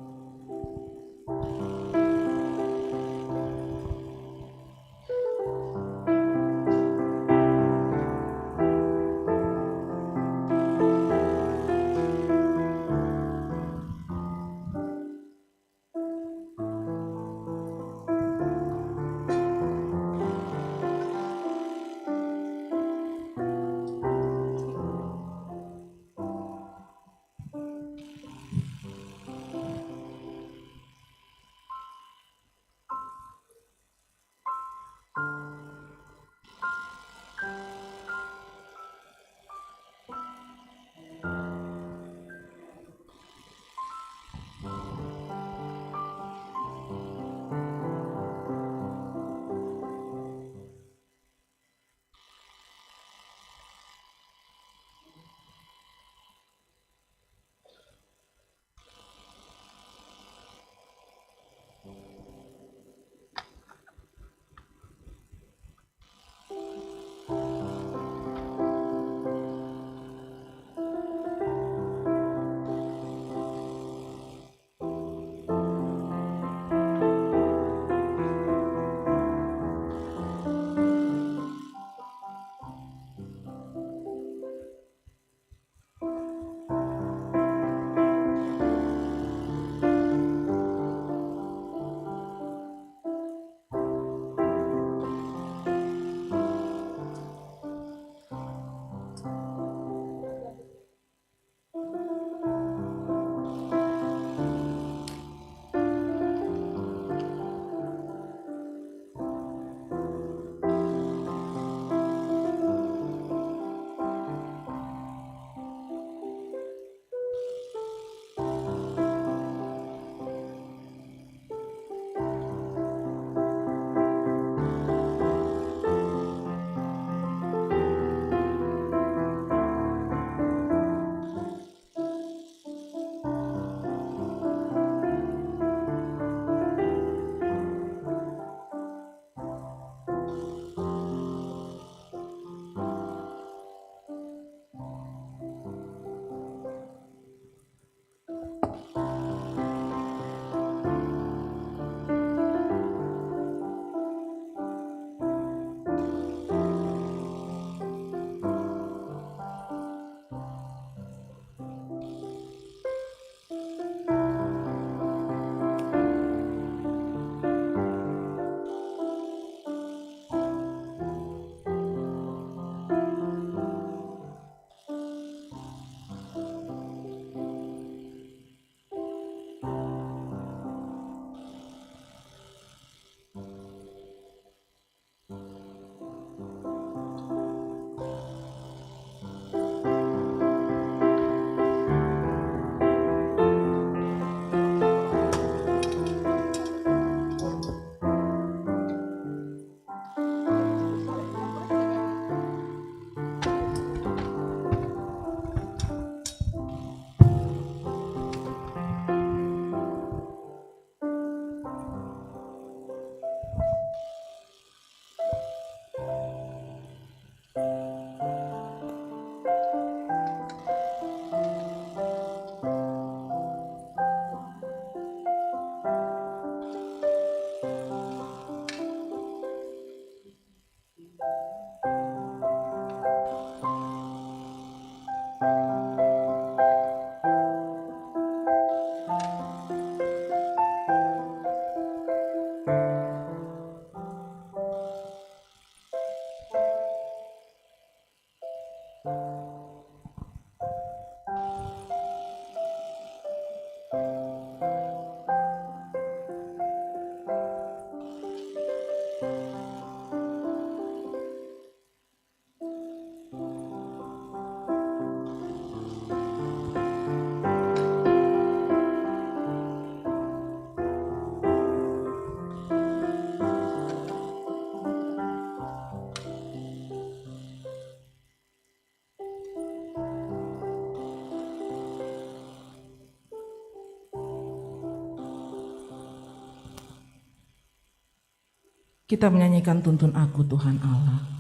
Kita menyanyikan Tuntun Aku Tuhan Allah.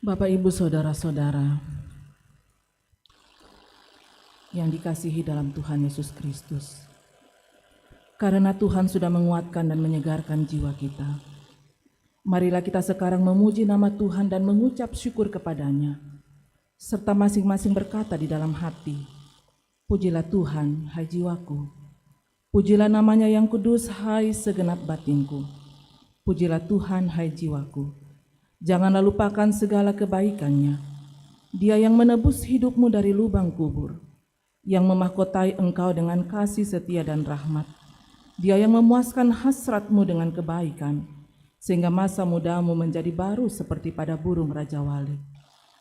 Bapak, Ibu, Saudara-saudara yang dikasihi dalam Tuhan Yesus Kristus, karena Tuhan sudah menguatkan dan menyegarkan jiwa kita, marilah kita sekarang memuji nama Tuhan dan mengucap syukur kepada-Nya, serta masing-masing berkata di dalam hati, pujilah Tuhan, hai jiwaku, pujilah namanya yang kudus, hai segenap batinku, pujilah Tuhan, hai jiwaku. Janganlah lupakan segala kebaikan-Nya. Dia yang menebus hidupmu dari lubang kubur, yang memahkotai engkau dengan kasih setia dan rahmat. Dia yang memuaskan hasratmu dengan kebaikan, sehingga masa mudamu menjadi baru seperti pada burung Raja Wali.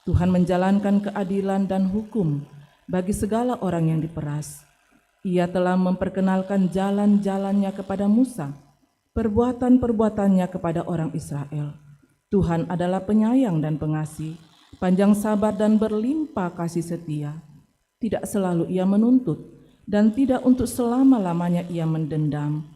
Tuhan menjalankan keadilan dan hukum bagi segala orang yang diperas. Ia telah memperkenalkan jalan-jalannya kepada Musa, perbuatan-perbuatannya kepada orang Israel. Tuhan adalah penyayang dan pengasih, panjang sabar dan berlimpah kasih setia. Tidak selalu Ia menuntut, dan tidak untuk selama-lamanya Ia mendendam.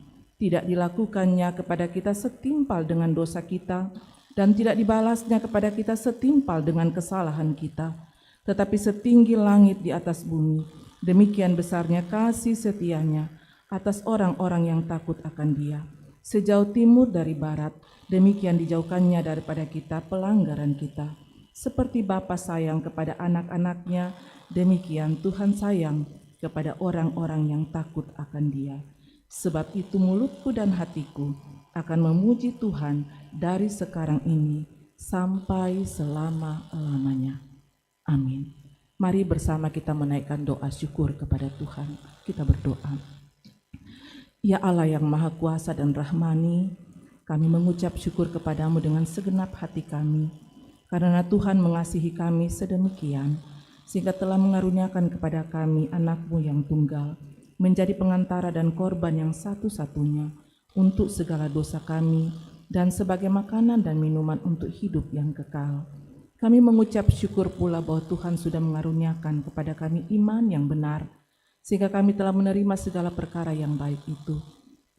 tidak dilakukannya kepada kita setimpal dengan dosa kita, dan tidak dibalasnya kepada kita setimpal dengan kesalahan kita, tetapi setinggi langit di atas bumi, demikian besarnya kasih setianya atas orang-orang yang takut akan Dia. Sejauh timur dari barat, demikian dijauhkannya daripada kita pelanggaran kita. Seperti Bapa sayang kepada anak-anaknya, demikian Tuhan sayang kepada orang-orang yang takut akan Dia. Sebab itu mulutku dan hatiku akan memuji Tuhan dari sekarang ini sampai selama-lamanya. Amin. Mari bersama kita menaikkan doa syukur kepada Tuhan. Kita berdoa. Ya Allah yang Maha Kuasa dan Rahmani, kami mengucap syukur kepadamu dengan segenap hati kami, karena Tuhan mengasihi kami sedemikian, sehingga telah mengaruniakan kepada kami anak-Mu yang tunggal, menjadi pengantara dan korban yang satu-satunya untuk segala dosa kami, dan sebagai makanan dan minuman untuk hidup yang kekal. Kami mengucap syukur pula bahwa Tuhan sudah mengaruniakan kepada kami iman yang benar, sehingga kami telah menerima segala perkara yang baik itu.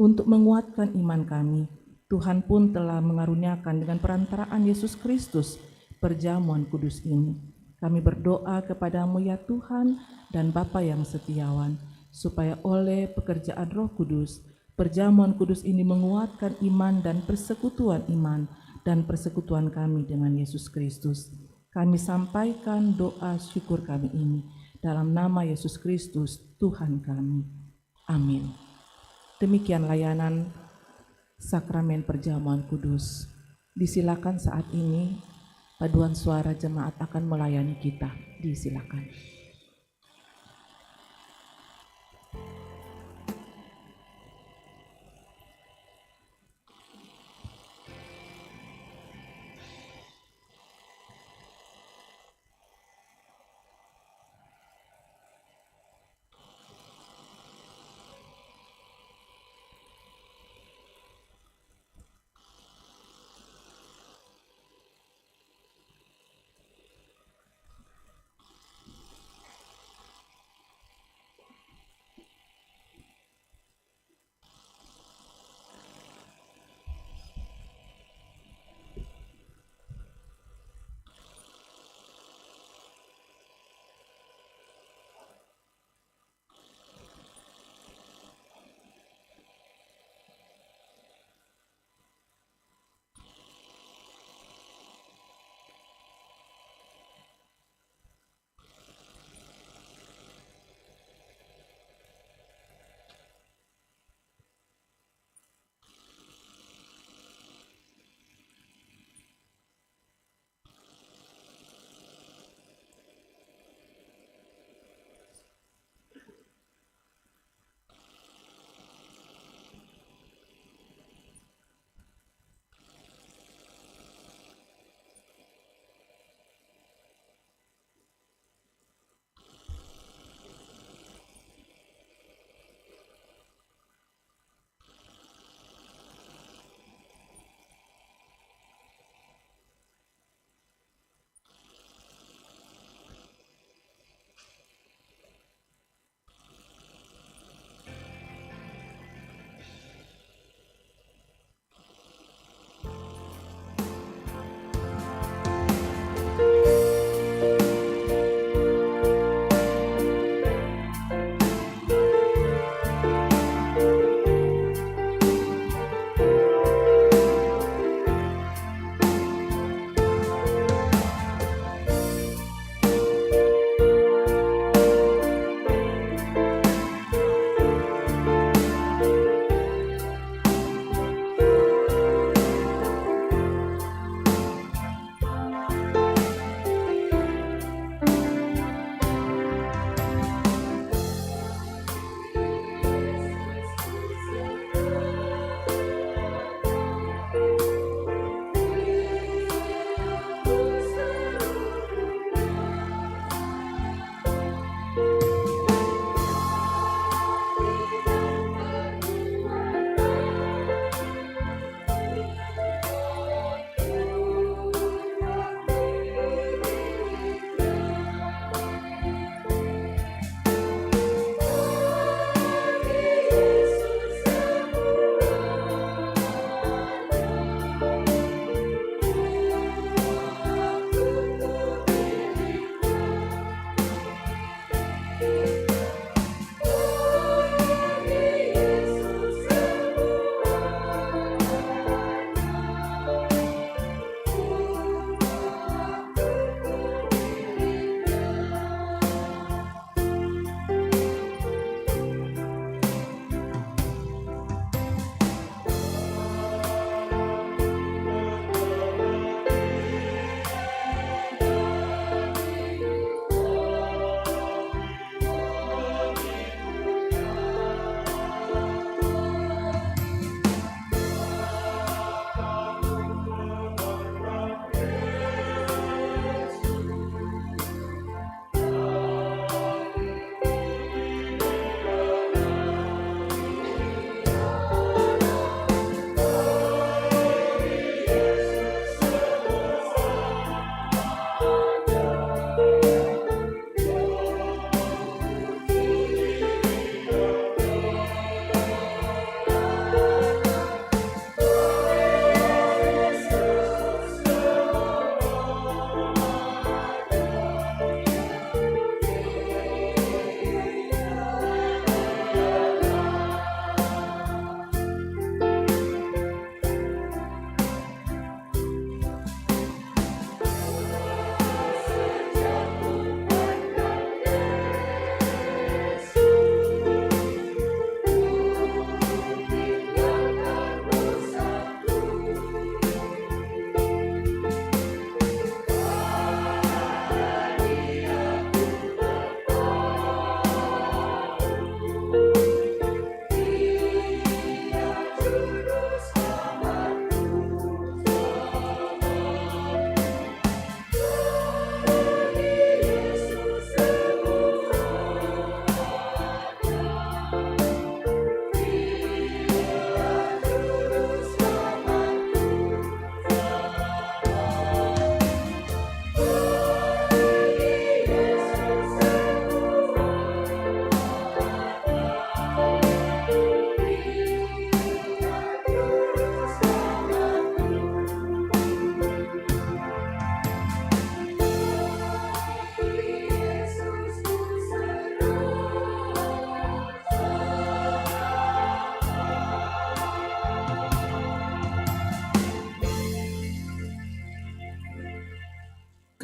Untuk menguatkan iman kami, Tuhan pun telah mengaruniakan dengan perantaraan Yesus Kristus perjamuan kudus ini. Kami berdoa kepadamu ya Tuhan dan Bapa yang setiawan, supaya oleh pekerjaan Roh Kudus, perjamuan kudus ini menguatkan iman dan persekutuan kami dengan Yesus Kristus. Kami sampaikan doa syukur kami ini dalam nama Yesus Kristus, Tuhan kami. Amin. Demikian layanan sakramen perjamuan kudus. Disilakan saat ini paduan suara jemaat akan melayani kita. Disilakan.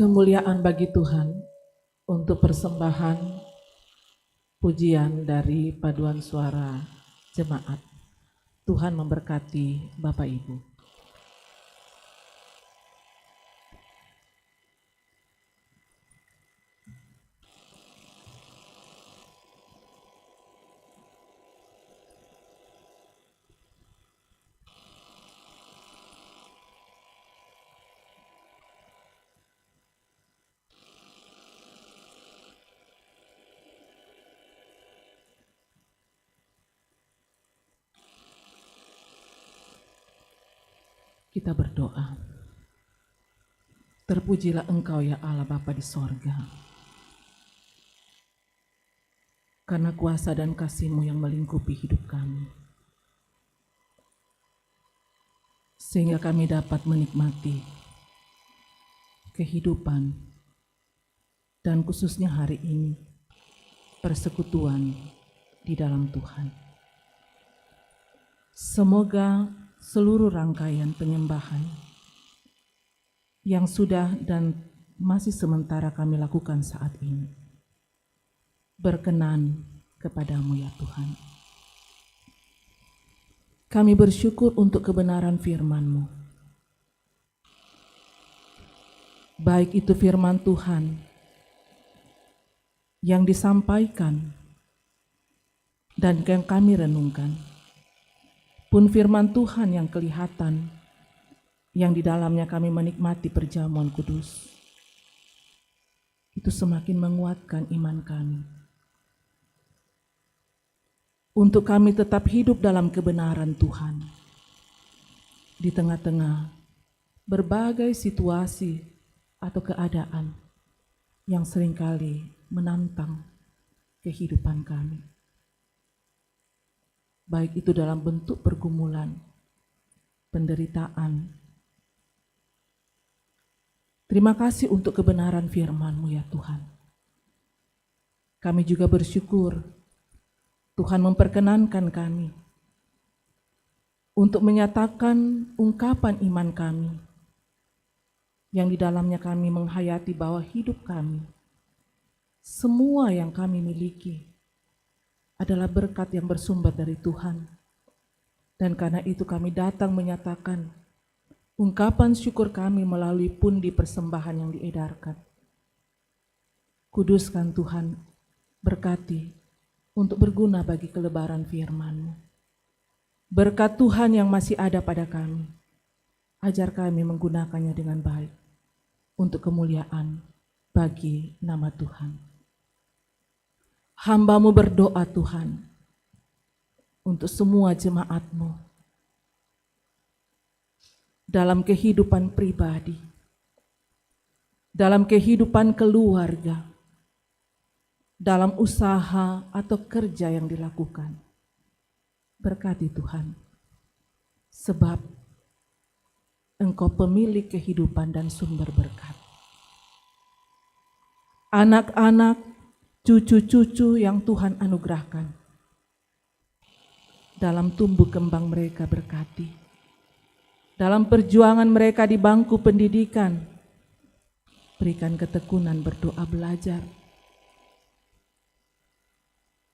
Kemuliaan bagi Tuhan untuk persembahan pujian dari paduan suara jemaat. Tuhan memberkati Bapak Ibu. Kita berdoa. Terpujilah Engkau ya Allah Bapa di sorga, karena kuasa dan kasih-Mu yang melingkupi hidup kami, sehingga kami dapat menikmati kehidupan dan khususnya hari ini persekutuan di dalam Tuhan. Semoga seluruh rangkaian penyembahan yang sudah dan masih sementara kami lakukan saat ini berkenan kepadamu ya Tuhan. Kami bersyukur untuk kebenaran firman-Mu, baik itu firman Tuhan yang disampaikan dan yang kami renungkan, pun firman Tuhan yang kelihatan, yang di dalamnya kami menikmati perjamuan kudus, itu semakin menguatkan iman kami. Untuk kami tetap hidup dalam kebenaran Tuhan, di tengah-tengah berbagai situasi atau keadaan yang seringkali menantang kehidupan kami. Baik itu dalam bentuk pergumulan, penderitaan. Terima kasih untuk kebenaran firman-Mu ya Tuhan. Kami juga bersyukur Tuhan memperkenankan kami untuk menyatakan ungkapan iman kami, yang di dalamnya kami menghayati bahwa hidup kami, semua yang kami miliki, adalah berkat yang bersumber dari Tuhan. Dan karena itu kami datang menyatakan ungkapan syukur kami melalui pundi persembahan yang diedarkan. Kuduskan Tuhan, berkati untuk berguna bagi kelebaran firman-Mu. Berkat Tuhan yang masih ada pada kami, ajar kami menggunakannya dengan baik untuk kemuliaan bagi nama Tuhan. Hamba-Mu berdoa Tuhan untuk semua jemaat-Mu dalam kehidupan pribadi, dalam kehidupan keluarga, dalam usaha atau kerja yang dilakukan. Berkati Tuhan, sebab Engkau pemilik kehidupan dan sumber berkat. Anak-anak, cucu-cucu yang Tuhan anugerahkan, dalam tumbuh kembang mereka berkati, dalam perjuangan mereka di bangku pendidikan, berikan ketekunan berdoa belajar,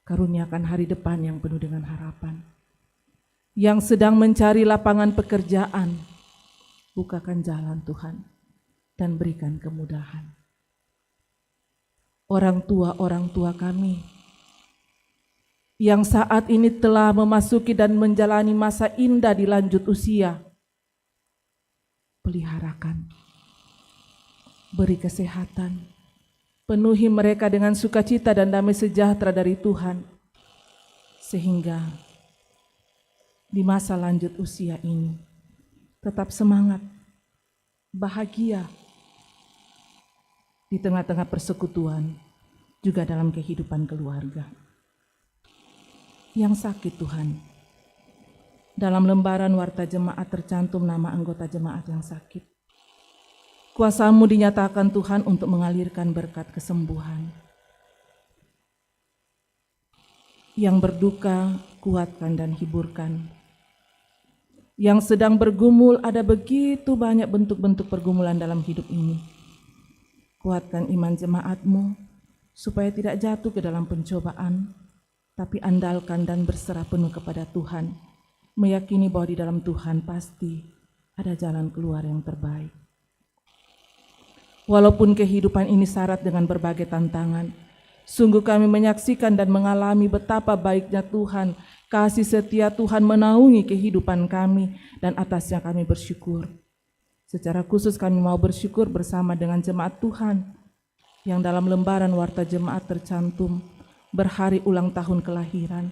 karuniakan hari depan yang penuh dengan harapan. Yang sedang mencari lapangan pekerjaan, bukakan jalan Tuhan dan berikan kemudahan. Orang tua kami yang saat ini telah memasuki dan menjalani masa indah di lanjut usia, peliharakan, beri kesehatan, penuhi mereka dengan sukacita dan damai sejahtera dari Tuhan, sehingga di masa lanjut usia ini tetap semangat, bahagia, di tengah-tengah persekutuan, juga dalam kehidupan keluarga. Yang sakit Tuhan, dalam lembaran warta jemaat tercantum nama anggota jemaat yang sakit. Kuasa-Mu dinyatakan Tuhan untuk mengalirkan berkat kesembuhan. Yang berduka, kuatkan dan hiburkan. Yang sedang bergumul, ada begitu banyak bentuk-bentuk pergumulan dalam hidup ini. Kuatkan iman jemaat-Mu, supaya tidak jatuh ke dalam pencobaan, tapi andalkan dan berserah penuh kepada Tuhan, meyakini bahwa di dalam Tuhan pasti ada jalan keluar yang terbaik. Walaupun kehidupan ini syarat dengan berbagai tantangan, sungguh kami menyaksikan dan mengalami betapa baiknya Tuhan, kasih setia Tuhan menaungi kehidupan kami, dan atasnya kami bersyukur. Secara khusus kami mau bersyukur bersama dengan jemaat Tuhan yang dalam lembaran warta jemaat tercantum berhari ulang tahun kelahiran.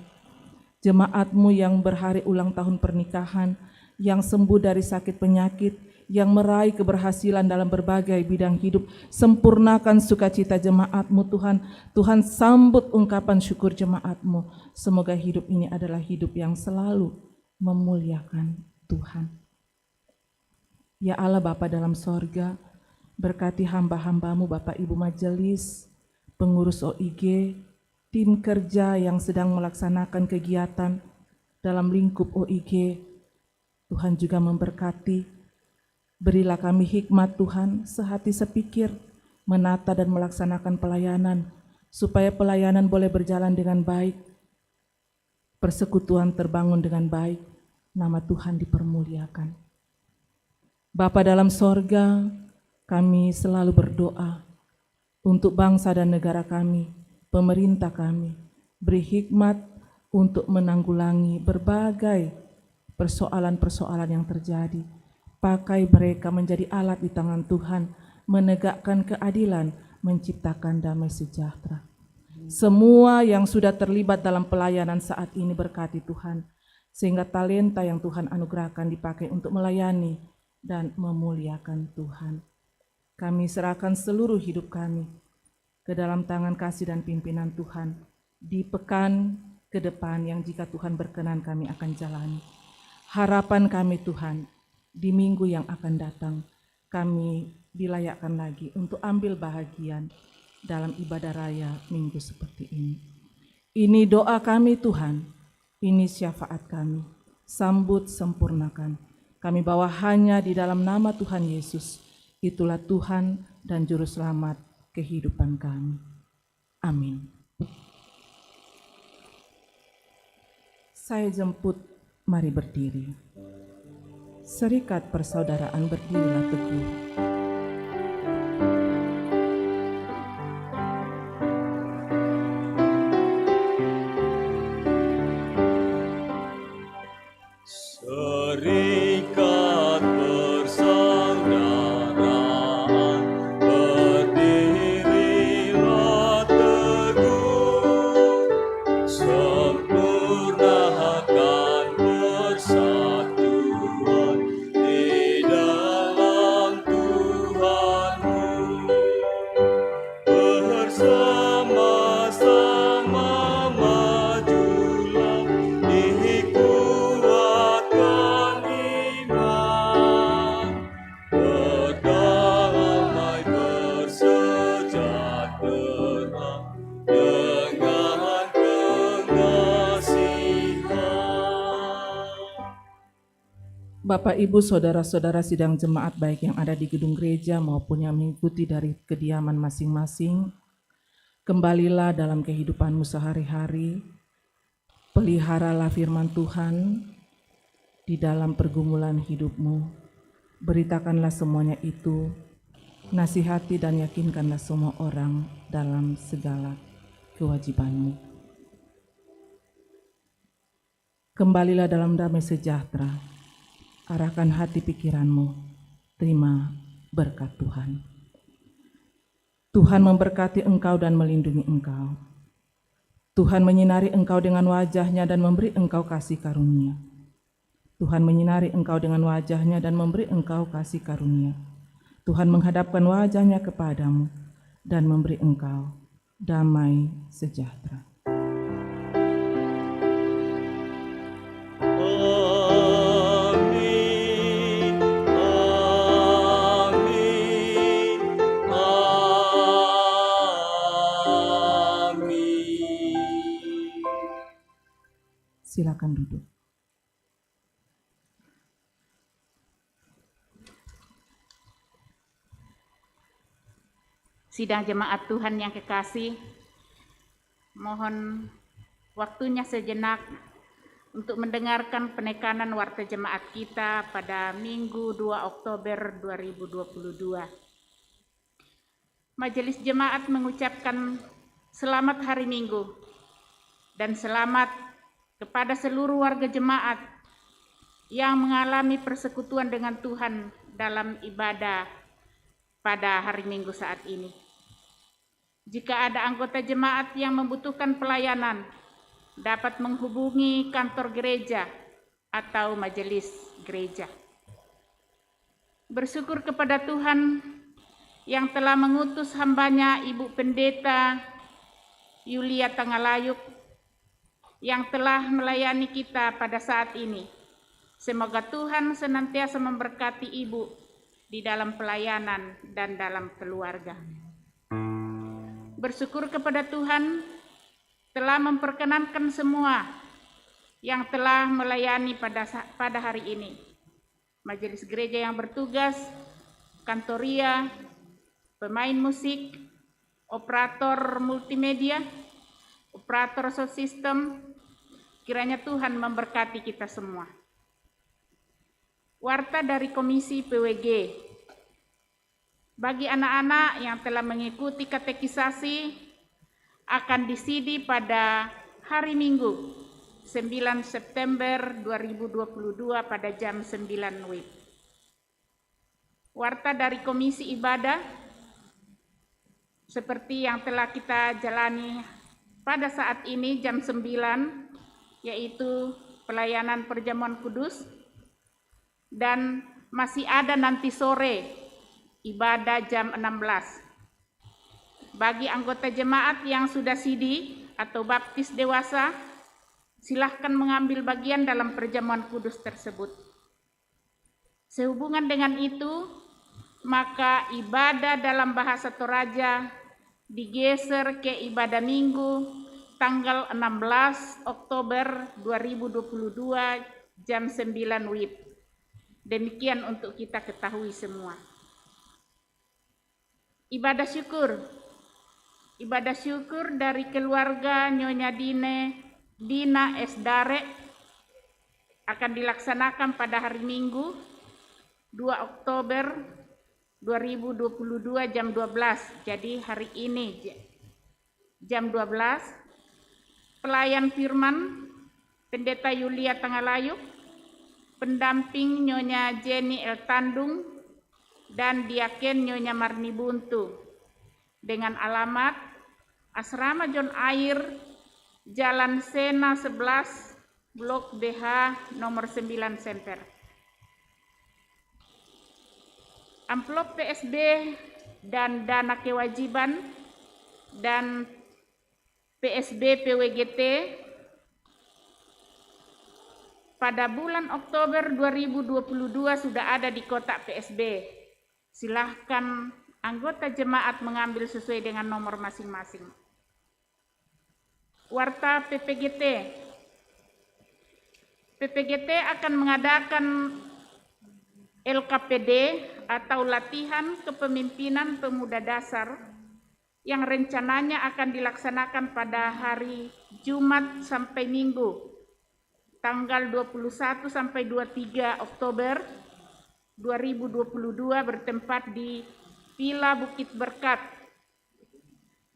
Jemaat-Mu yang berhari ulang tahun pernikahan, yang sembuh dari sakit penyakit, yang meraih keberhasilan dalam berbagai bidang hidup. Sempurnakan sukacita jemaat-Mu Tuhan. Tuhan sambut ungkapan syukur jemaat-Mu. Semoga hidup ini adalah hidup yang selalu memuliakan Tuhan. Ya Allah Bapa dalam sorga, berkati hamba-hamba-Mu Bapak Ibu Majelis, pengurus OIG, tim kerja yang sedang melaksanakan kegiatan dalam lingkup OIG. Tuhan juga memberkati, berilah kami hikmat Tuhan, sehati sepikir, menata dan melaksanakan pelayanan, supaya pelayanan boleh berjalan dengan baik, persekutuan terbangun dengan baik, nama Tuhan dipermuliakan. Bapa dalam sorga, kami selalu berdoa untuk bangsa dan negara kami, pemerintah kami, beri hikmat untuk menanggulangi berbagai persoalan-persoalan yang terjadi. Pakai mereka menjadi alat di tangan Tuhan, menegakkan keadilan, menciptakan damai sejahtera. Semua yang sudah terlibat dalam pelayanan saat ini berkati Tuhan, sehingga talenta yang Tuhan anugerahkan dipakai untuk melayani dan memuliakan Tuhan. Kami serahkan seluruh hidup kami ke dalam tangan kasih dan pimpinan Tuhan di pekan ke depan yang jika Tuhan berkenan kami akan jalani. Harapan kami Tuhan, di minggu yang akan datang kami dilayakkan lagi untuk ambil bahagian dalam ibadah raya minggu seperti ini. Ini doa kami Tuhan, ini syafaat kami, sambut sempurnakan. Kami bawa hanya di dalam nama Tuhan Yesus, itulah Tuhan dan Juru Selamat kehidupan kami. Amin. Saya jemput, mari berdiri. Serikat persaudaraan berdirilah teguh. Serikat persaudaraan berdirilah teguh, sempurnakan persatuan di dalam Tuhan-Mu. Bersama-sama majulah, dikuatkan iman, berdamai bersejahtera dengan pengasihan. Bapak, Ibu, Saudara-saudara sidang jemaat baik yang ada di gedung gereja maupun yang mengikuti dari kediaman masing-masing, kembalilah dalam kehidupanmu sehari-hari, peliharalah firman Tuhan di dalam pergumulan hidupmu, beritakanlah semuanya itu, nasihati dan yakinkanlah semua orang dalam segala kewajibanmu. Kembalilah dalam damai sejahtera, arahkan hati pikiranmu, terima berkat Tuhan. Tuhan memberkati engkau dan melindungi engkau. Tuhan menyinari engkau dengan wajah-Nya dan memberi engkau kasih karunia. Tuhan menyinari engkau dengan wajah-Nya dan memberi engkau kasih karunia. Tuhan menghadapkan wajah-Nya kepadamu dan memberi engkau damai sejahtera. Amin, amin, amin. Silakan duduk. Sidang jemaat Tuhan yang kekasih, mohon waktunya sejenak untuk mendengarkan penekanan warta jemaat kita pada Minggu 2 Oktober 2022. Majelis Jemaat mengucapkan selamat hari Minggu dan selamat kepada seluruh warga jemaat yang mengalami persekutuan dengan Tuhan dalam ibadah pada hari Minggu saat ini. Jika ada anggota jemaat yang membutuhkan pelayanan, dapat menghubungi kantor gereja atau majelis gereja. Bersyukur kepada Tuhan yang telah mengutus hambanya Ibu Pendeta Yulia Tangalayuk yang telah melayani kita pada saat ini. Semoga Tuhan senantiasa memberkati Ibu di dalam pelayanan dan dalam keluarga. Bersyukur kepada Tuhan telah memperkenankan semua yang telah melayani pada hari ini. Majelis gereja yang bertugas, kantoria, pemain musik, operator multimedia, operator sound system, kiranya Tuhan memberkati kita semua. Warta dari Komisi PWG. Bagi anak-anak yang telah mengikuti katekisasi akan disidi pada hari Minggu 9 September 2022 pada jam 9 WIB. Warta dari Komisi Ibadah seperti yang telah kita jalani pada saat ini jam 9, yaitu pelayanan perjamuan kudus, dan masih ada nanti sore ibadah jam 16. Bagi anggota jemaat yang sudah sidi atau baptis dewasa, silahkan mengambil bagian dalam perjamuan kudus tersebut. Sehubungan dengan itu, maka ibadah dalam bahasa Toraja digeser ke ibadah Minggu tanggal 16 Oktober 2022 jam 9 WIB. Demikian untuk kita ketahui semua. Ibadah syukur. Ibadah syukur dari keluarga Nyonya Dina S. Dare akan dilaksanakan pada hari Minggu 2 Oktober 2022 jam 12. Jadi hari ini jam 12. Pelayan firman Pendeta Yulia Tangalayuk, pendamping Nyonya Jenny El Tandung, dan Diaken Nyonya Marni Buntu, dengan alamat Asrama John Air, Jalan Sena 11, Blok BH nomor 9 Semper. Amplop PSB dan dana kewajiban dan PSB PWGT pada bulan Oktober 2022 sudah ada di kotak PSB. Silahkan anggota jemaat mengambil sesuai dengan nomor masing-masing. Warta PPGT. PPGT akan mengadakan LKPD atau latihan kepemimpinan pemuda dasar yang rencananya akan dilaksanakan pada hari Jumat sampai Minggu tanggal 21 sampai 23 Oktober 2022 bertempat di Villa Bukit Berkat.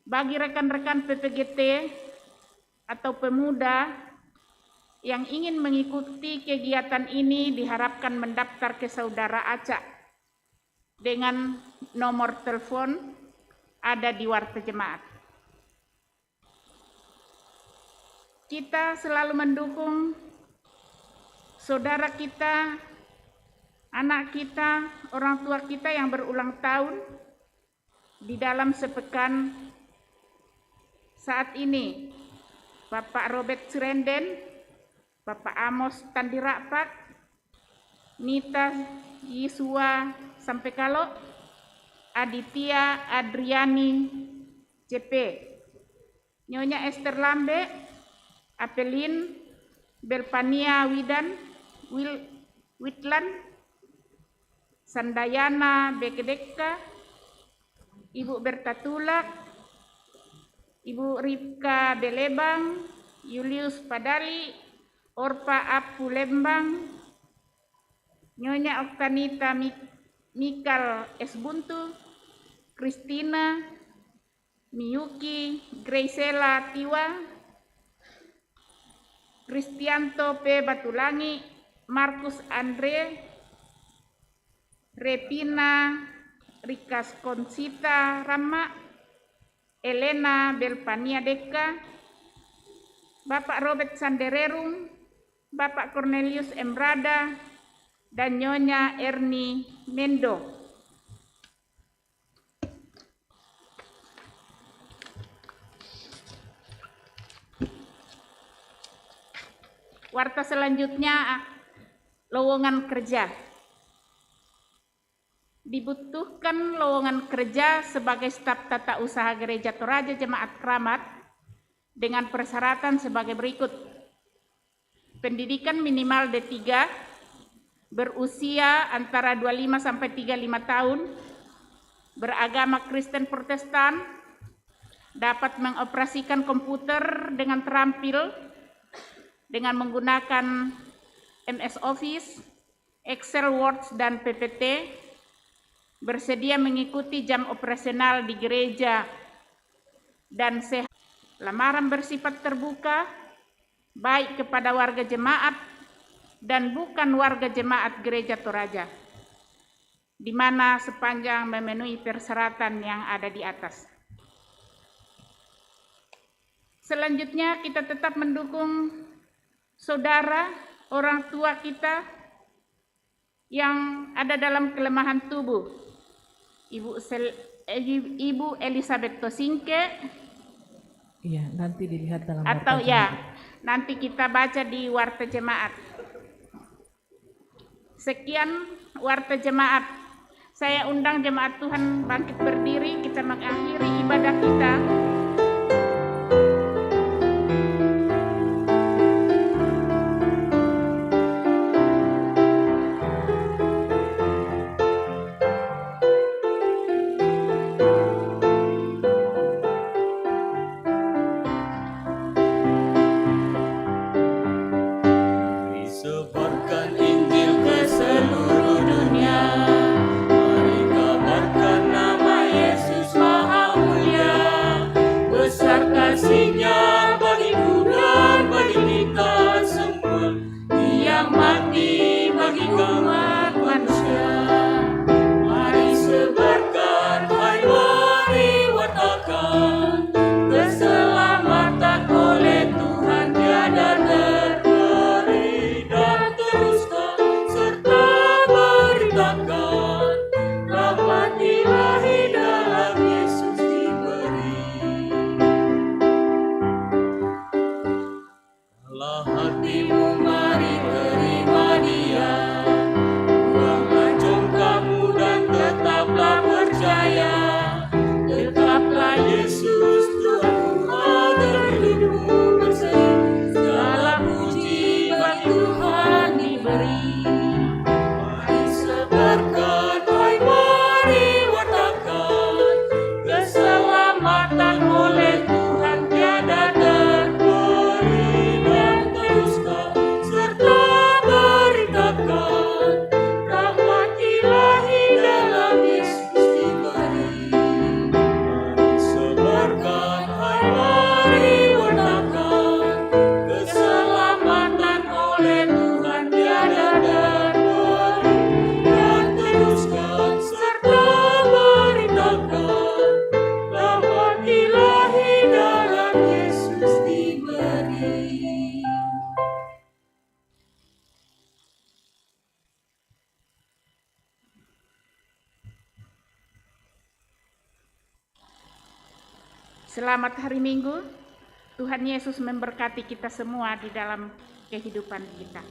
Bagi rekan-rekan PPGT atau pemuda yang ingin mengikuti kegiatan ini diharapkan mendaftar ke Saudara Acak dengan nomor telepon ada di warta jemaat. Kita selalu mendukung saudara kita, anak kita, orang tua kita yang berulang tahun di dalam sepekan saat ini. Bapak Robert Srenden, Bapak Amos Tandirakpak, Nita Yisua Sampekalo, Aditya Adriani CP, Nyonya Esther Lambe, Apelin Belpania Witlan, Sandayana Bekedeka, Ibu Berta Tulak, Ibu Ripka Belebang, Julius Padali, Orpa Apu Lembang, Nyonya Oktanita Mikal S. Buntu, Kristina, Miyuki Graciela Tiwa, Kristianto P. Batulangi, Markus Andre, Repina Rikas Konsita Rama, Elena Belpania Deka, Bapak Robert Sandererung, Bapak Cornelius Emrada, dan Nyonya Erni Mendo. Warta selanjutnya, lowongan kerja. Dibutuhkan lowongan kerja sebagai staf tata usaha Gereja Toraja Jemaat Keramat dengan persyaratan sebagai berikut. Pendidikan minimal D3, berusia antara 25 sampai 35 tahun, beragama Kristen Protestan, dapat mengoperasikan komputer dengan terampil dengan menggunakan MS Office, Excel, Word, dan PPT, bersedia mengikuti jam operasional di gereja dan sehat. Lamaran bersifat terbuka, baik kepada warga jemaat dan bukan warga jemaat Gereja Toraja, di mana sepanjang memenuhi persyaratan yang ada di atas. Selanjutnya kita tetap mendukung saudara, orang tua kita yang ada dalam kelemahan tubuh. Ibu Elizabeth Tosingke. Iya, nanti dilihat dalam atau warta ya, jemaat. nanti kita baca di warta jemaat. Sekian warta jemaat. Saya undang jemaat Tuhan bangkit berdiri, kita mengakhiri ibadah kita. Sebarkan Injil ke seluruh dunia. Mari kabarkan nama Yesus Maha Mulia. Besar kasih-Nya bagiku dan bagi kita semua. Dia mati bagi umat manusia. Mari sebarkan, hai mari wartakan. Keselamatan oleh Tuhan tiada terberi. Dan teruskan serta beritakan, rahmat ilahi dalam Yesus diberi. Kalau hatimu mari terima Dia, buanglah congkakmu dan tetaplah percaya. Tetaplah Yesus Tuhanmu agar hidupmu berseri. Segala puji bagi Tuhan diberi. Mari sebarkan, hai mari wartakan. Keselamatan oleh Tuhan tiada terberi. Dan teruskan serta beritakan, rahmat ilahi dalam Yesus diberi. Mari sebarkan, hai mari wartakan. Keselamatan oleh Tuhan tiada terberi. Dan teruskan serta beritakan, rahmat ilahi dalam Yesus diberi. Selamat hari Minggu. Tuhan Yesus memberkati kita semua di dalam kehidupan kita.